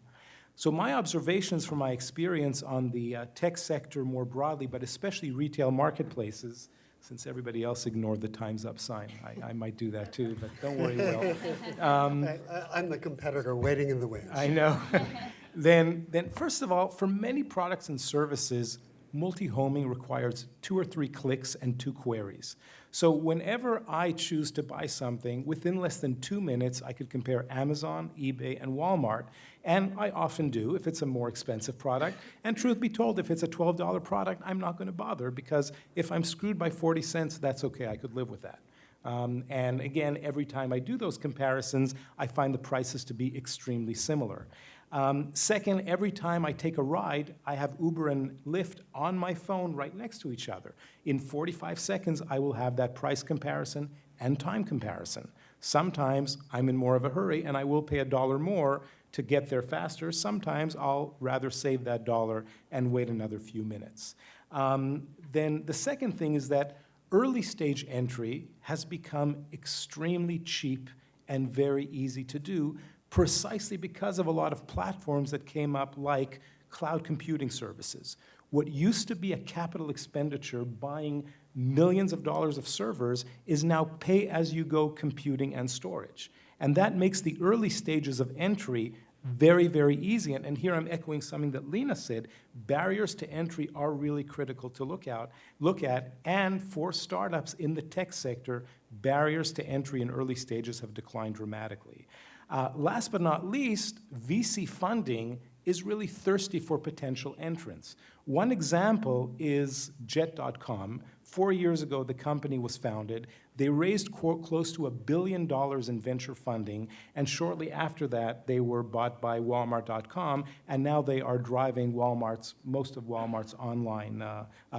So my observations from my experience on the tech sector more broadly, but especially retail marketplaces, since everybody else ignored the Time's Up sign. I might do that too, but don't worry, Will. I'm the competitor waiting in the wings. I know. Then first of all, for many products and services, multi-homing requires 2 or 3 clicks and 2 queries. So whenever I choose to buy something, within less than 2 minutes, I could compare Amazon, eBay, and Walmart. And I often do if it's a more expensive product. And truth be told, if it's a $12 product, I'm not going to bother, because if I'm screwed by 40 cents, that's okay. I could live with that. And again, every time I do those comparisons, I find the prices to be extremely similar. Second, every time I take a ride, I have Uber and Lyft on my phone right next to each other. In 45 seconds, I will have that price comparison and time comparison. Sometimes I'm in more of a hurry and I will pay $1 more to get there faster. Sometimes I'll rather save that $1 and wait another few minutes. Then the second thing is that early stage entry has become extremely cheap and very easy to do, precisely because of a lot of platforms that came up like cloud computing services. What used to be a capital expenditure buying millions of dollars of servers is now pay-as-you-go computing and storage. And that makes the early stages of entry very, very easy. And here I'm echoing something that Lena said. Barriers to entry are really critical to look at. And for startups in the tech sector, barriers to entry in early stages have declined dramatically. Last but not least, VC funding is really thirsty for potential entrants. One example is Jet.com. 4 years ago, the company was founded. They raised close to $1 billion in venture funding, and shortly after that, they were bought by Walmart.com, and now they are driving most of Walmart's online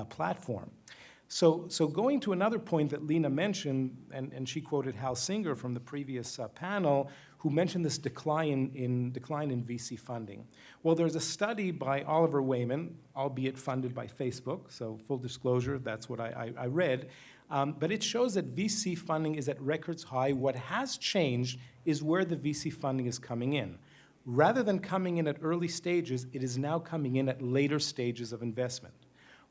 platform. So going to another point that Lena mentioned, and she quoted Hal Singer from the previous panel, who mentioned this decline in VC funding. Well, there's a study by Oliver Wayman, albeit funded by Facebook, so full disclosure, that's what I read. But it shows that VC funding is at records high. What has changed is where the VC funding is coming in. Rather than coming in at early stages, it is now coming in at later stages of investment.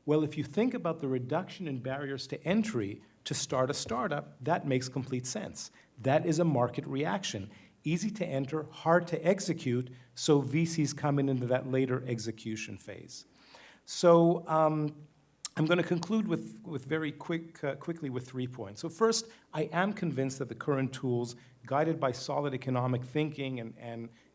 Well, if you think about the reduction in barriers to entry to start a startup, that makes complete sense. That is a market reaction. Easy to enter, hard to execute, so VCs come into that later execution phase. So I'm going to conclude with very quickly with 3 points. So first, I am convinced that the current tools, guided by solid economic thinking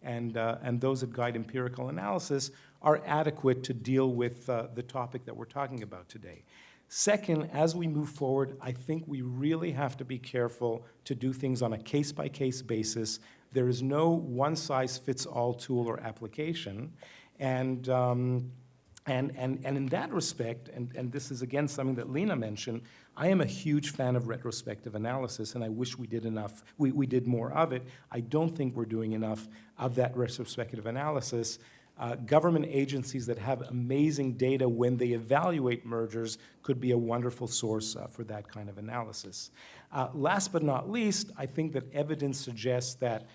and those that guide empirical analysis, are adequate to deal with the topic that we're talking about today. Second, as we move forward, I think we really have to be careful to do things on a case-by-case basis. There is no one-size-fits-all tool or application. And in that respect, and this is again something that Lena mentioned, I am a huge fan of retrospective analysis, and I wish we did enough. We did more of it. I don't think we're doing enough of that retrospective analysis. Government agencies that have amazing data when they evaluate mergers could be a wonderful source for that kind of analysis. Last but not least, I think that evidence suggests that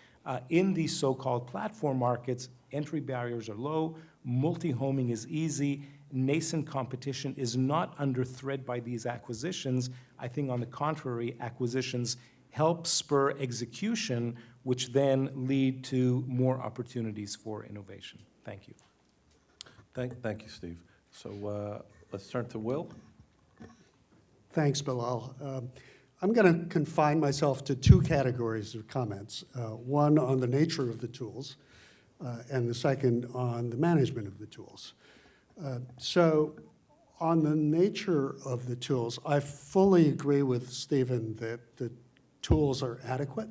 in these so-called platform markets, entry barriers are low, multi-homing is easy, nascent competition is not under threat by these acquisitions. I think on the contrary, acquisitions help spur execution, which then lead to more opportunities for innovation. Thank you. Thank you, Steve. So let's turn to Will. Thanks, Bilal. I'm going to confine myself to 2 categories of comments, one on the nature of the tools, and the second on the management of the tools. So on the nature of the tools, I fully agree with Stephen that the tools are adequate.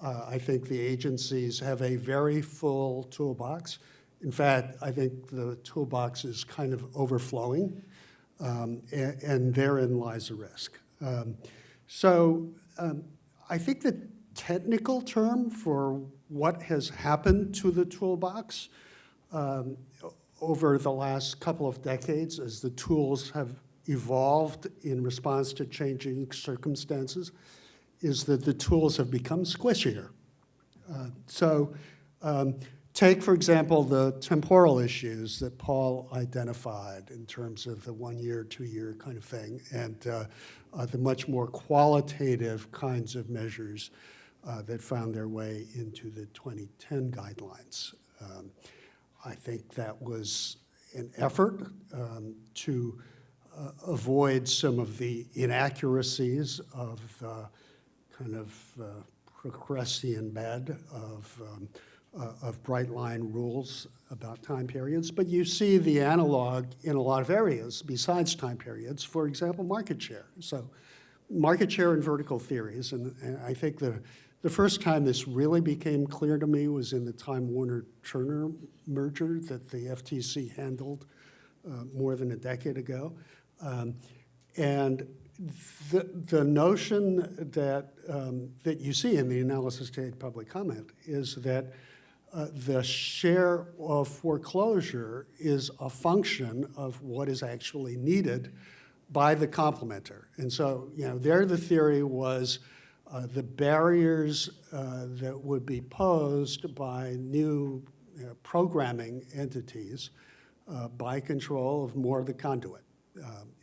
I think the agencies have a very full toolbox. In fact, I think the toolbox is kind of overflowing, and therein lies a risk. I think the technical term for what has happened to the toolbox over the last couple of decades as the tools have evolved in response to changing circumstances is that the tools have become squishier. Take, for example, the temporal issues that Paul identified in terms of the 1 year, 2 year kind of thing, and the much more qualitative kinds of measures that found their way into the 2010 guidelines. I think that was an effort to avoid some of the inaccuracies of the kind of Procrustean bed of bright line rules about time periods, but you see the analog in a lot of areas besides time periods, for example, market share. So market share and vertical theories, and I think the first time this really became clear to me was in the Time Warner-Turner merger that the FTC handled more than a decade ago. And the notion that you see in the analysis to aid public comment is that the share of foreclosure is a function of what is actually needed by the complementer. And so, there the theory was the barriers that would be posed by new programming entities by control of more of the conduit.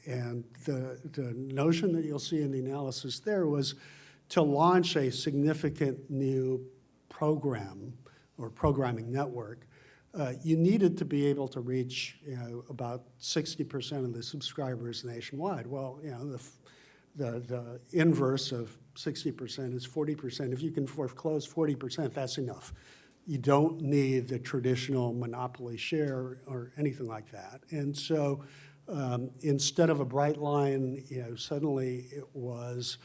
And the notion that you'll see in the analysis there was to launch a significant new program or programming network, you needed to be able to reach about 60% of the subscribers nationwide. Well, the inverse of 60% is 40%. If you can foreclose 40%, that's enough. You don't need the traditional monopoly share or anything like that. And so instead of a bright line, suddenly it was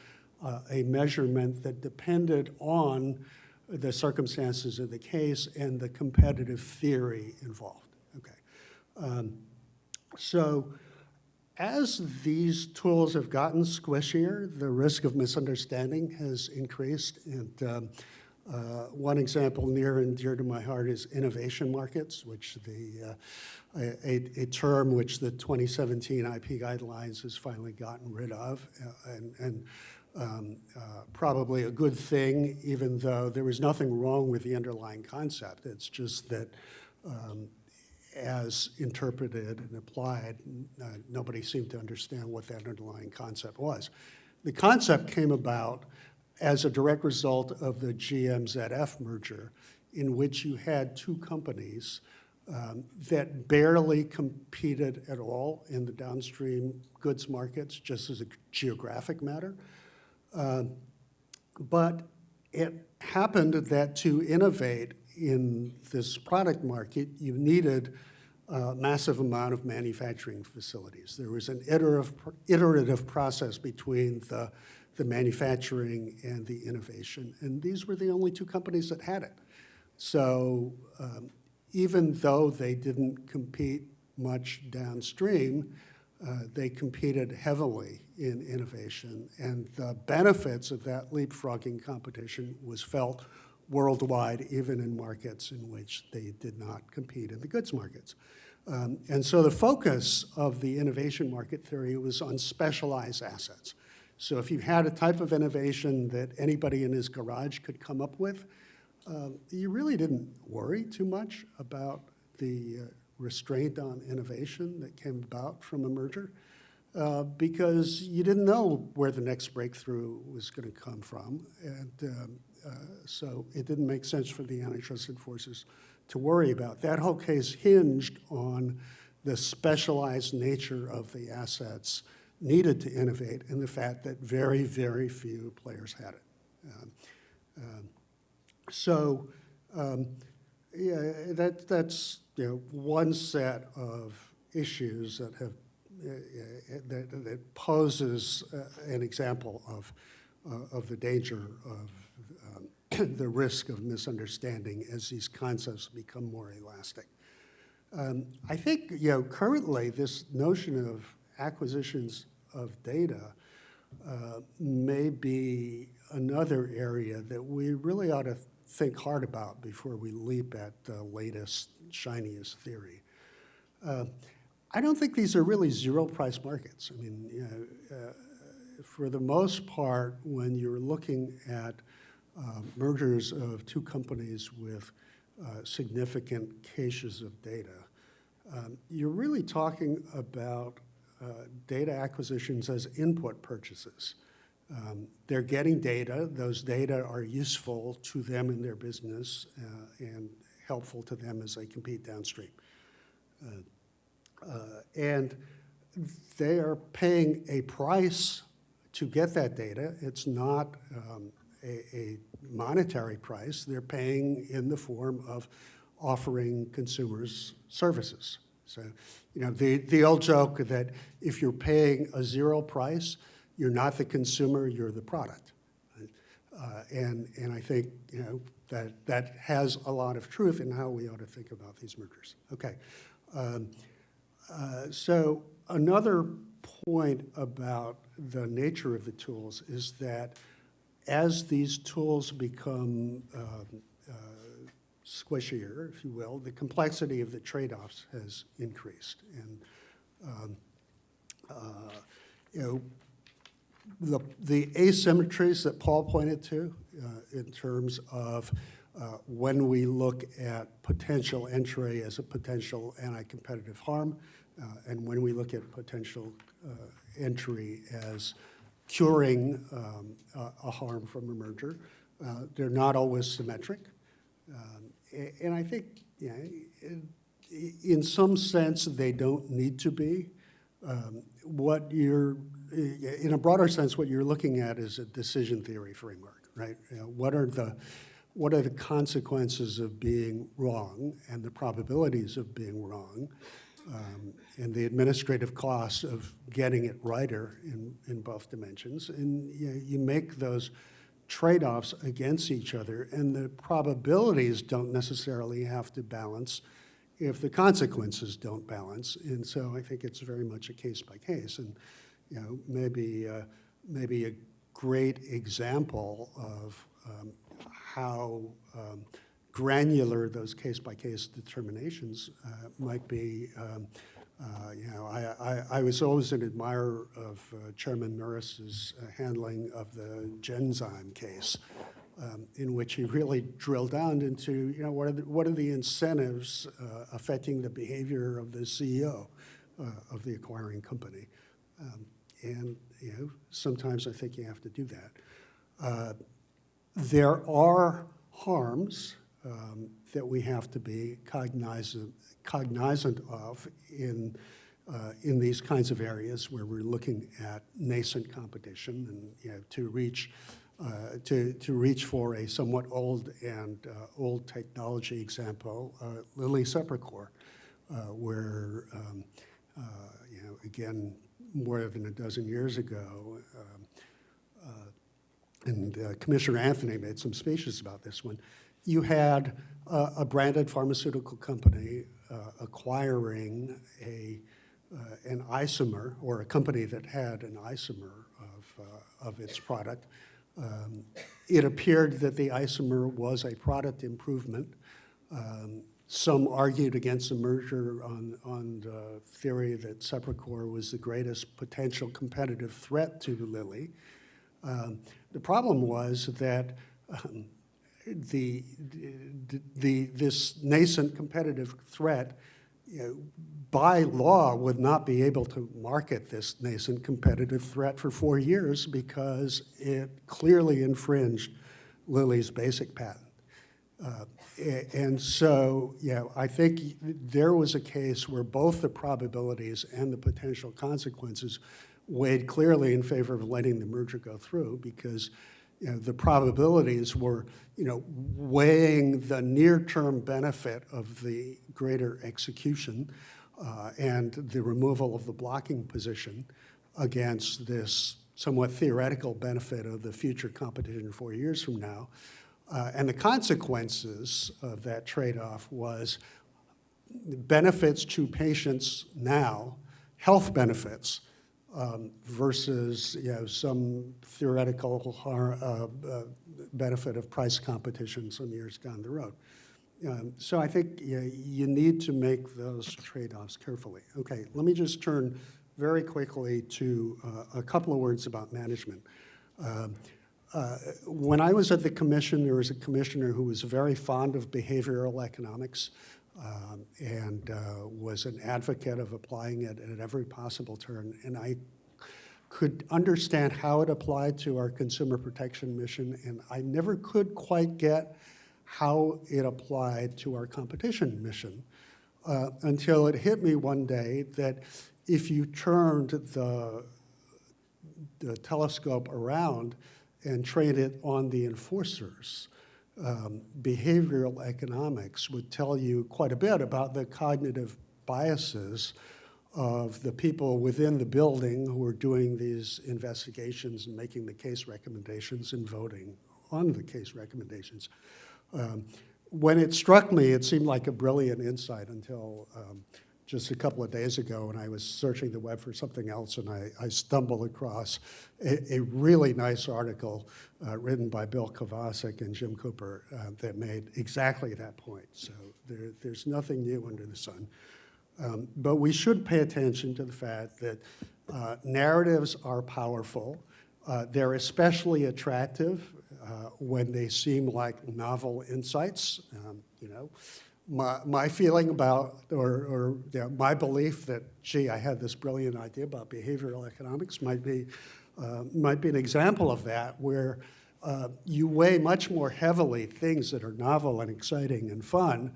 a measurement that depended on the circumstances of the case and the competitive theory involved. Okay. So as these tools have gotten squishier, the risk of misunderstanding has increased. And one example near and dear to my heart is innovation markets, which a term which the 2017 IP guidelines has finally gotten rid of, and probably a good thing, even though there was nothing wrong with the underlying concept. It's just that as interpreted and applied, nobody seemed to understand what that underlying concept was. The concept came about as a direct result of the GM-ZF merger, in which you had two companies that barely competed at all in the downstream goods markets, just as a geographic matter. But it happened that to innovate in this product market, you needed a massive amount of manufacturing facilities. There was an iterative process between the manufacturing and the innovation, and these were the only two companies that had it. So even though they didn't compete much downstream, they competed heavily in innovation, and the benefits of that leapfrogging competition was felt worldwide, even in markets in which they did not compete in the goods markets. And so the focus of the innovation market theory was on specialized assets. So if you had a type of innovation that anybody in his garage could come up with, you really didn't worry too much about the restraint on innovation that came about from a merger, because you didn't know where the next breakthrough was going to come from. And so it didn't make sense for the antitrust enforcers to worry about. That whole case hinged on the specialized nature of the assets needed to innovate and the fact that very, very few players had it. That's one set of issues that have that poses an example of the danger of the risk of misunderstanding as these concepts become more elastic. I think currently this notion of acquisitions of data may be another area that we really ought to think hard about before we leap at the latest, shiniest theory. I don't think these are really zero-price markets. I mean, for the most part, when you're looking at mergers of two companies with significant caches of data, you're really talking about data acquisitions as input purchases. They're getting data. Those data are useful to them in their business and helpful to them as they compete downstream. And they are paying a price to get that data. It's not a monetary price. They're paying in the form of offering consumers services. So, the old joke that if you're paying a zero price, you're not the consumer, you're the product. And I think, that has a lot of truth in how we ought to think about these mergers. Okay. So another point about the nature of the tools is that as these tools become squishier, if you will, the complexity of the trade-offs has increased. And the asymmetries that Paul pointed to in terms of when we look at potential entry as a potential anti-competitive harm, and when we look at potential entry as curing a harm from a merger, they're not always symmetric. And I think, in some sense, they don't need to be. What you're in a broader sense, what you're looking at is a decision theory framework, right? What are the consequences of being wrong and the probabilities of being wrong, and the administrative costs of getting it righter in both dimensions. And you make those trade-offs against each other, and the probabilities don't necessarily have to balance if the consequences don't balance. And so I think it's very much a case by case. And maybe a great example of how granular those case by case determinations might be. I was always an admirer of Chairman Norris's handling of the Genzyme case, in which he really drilled down into, what are the incentives affecting the behavior of the CEO of the acquiring company. And sometimes I think you have to do that. There are harms that we have to be cognizant of in these kinds of areas where we're looking at nascent competition, and to reach for a somewhat old technology example, Lilly Seprecor, where again, more than a dozen years ago, and Commissioner Anthony made some speeches about this one. You had a branded pharmaceutical company acquiring an isomer, or a company that had an isomer of its product. It appeared that the isomer was a product improvement. Some argued against the merger on the theory that Seprecor was the greatest potential competitive threat to Lilly. The problem was that this nascent competitive threat, by law, would not be able to market this nascent competitive threat for 4 years because it clearly infringed Lilly's basic patent. And so, I think there was a case where both the probabilities and the potential consequences weighed clearly in favor of letting the merger go through, because the probabilities were weighing the near-term benefit of the greater execution and the removal of the blocking position against this somewhat theoretical benefit of the future competition 4 years from now. And the consequences of that trade-off was benefits to patients now, health benefits, versus some theoretical benefit of price competition some years down the road. So I think you need to make those trade-offs carefully. Okay, let me just turn very quickly to a couple of words about management. When I was at the commission, there was a commissioner who was very fond of behavioral economics and was an advocate of applying it at every possible turn. And I could understand how it applied to our consumer protection mission, and I never could quite get how it applied to our competition mission until it hit me one day that if you turned the telescope around and trained it on the enforcers, behavioral economics would tell you quite a bit about the cognitive biases of the people within the building who are doing these investigations and making the case recommendations and voting on the case recommendations. When it struck me, it seemed like a brilliant insight until just a couple of days ago when I was searching the web for something else, and I stumbled across a really nice article written by Bill Kovacic and Jim Cooper that made exactly that point. So there's nothing new under the sun. But we should pay attention to the fact that narratives are powerful. They're especially attractive when they seem like novel insights. My feeling about, or my belief that, gee, I had this brilliant idea about behavioral economics might be an example of that, where you weigh much more heavily things that are novel and exciting and fun,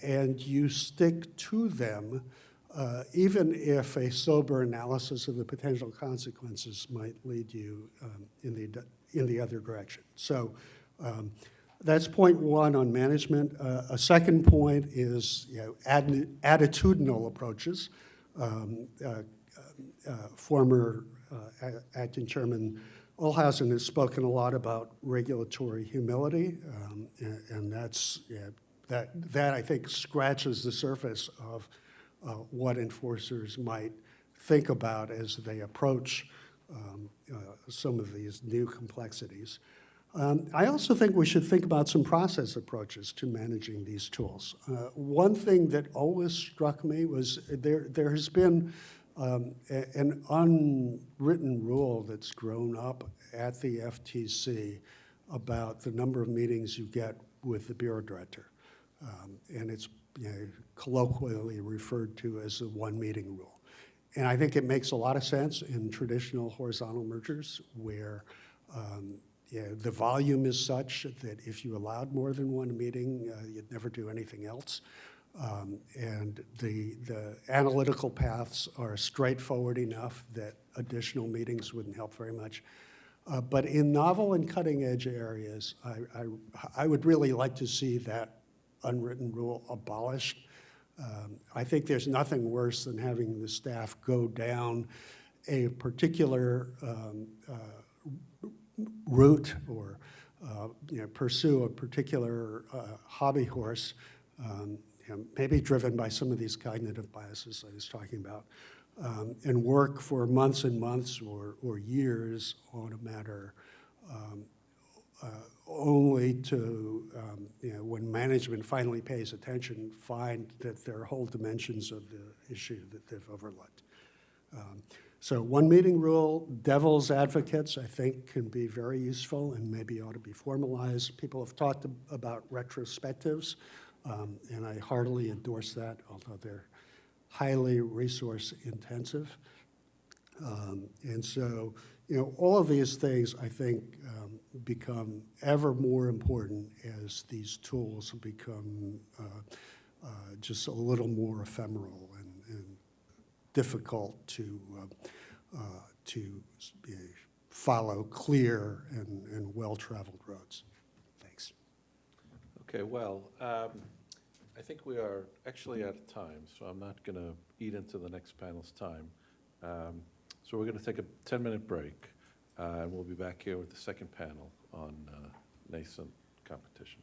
and you stick to them even if a sober analysis of the potential consequences might lead you in the other direction. So that's point one on management. A second point is attitudinal approaches. Former acting chairman Olhausen has spoken a lot about regulatory humility, and that's that I think scratches the surface of what enforcers might think about as they approach some of these new complexities. I also think we should think about some process approaches to managing these tools. One thing that always struck me was there has been an unwritten rule that's grown up at the FTC about the number of meetings you get with the bureau director. And it's colloquially referred to as the one meeting rule. And I think it makes a lot of sense in traditional horizontal mergers where the volume is such that if you allowed more than one meeting, you'd never do anything else. And the analytical paths are straightforward enough that additional meetings wouldn't help very much. But in novel and cutting-edge areas, I would really like to see that unwritten rule abolished. I think there's nothing worse than having the staff go down a particular route or pursue a particular hobby horse, maybe driven by some of these cognitive biases I was talking about, and work for months and months or years on a matter only to, when management finally pays attention, find that there are whole dimensions of the issue that they've overlooked. So one meeting rule, devil's advocates, I think, can be very useful and maybe ought to be formalized. People have talked about retrospectives, and I heartily endorse that, although they're highly resource intensive. And so, all of these things, I think, become ever more important as these tools become just a little more ephemeral and difficult to follow clear and well-traveled roads. Thanks. Okay, well, I think we are actually out of time, so I'm not going to eat into the next panel's time. So we're going to take a 10-minute break, and we'll be back here with the second panel on nascent competition.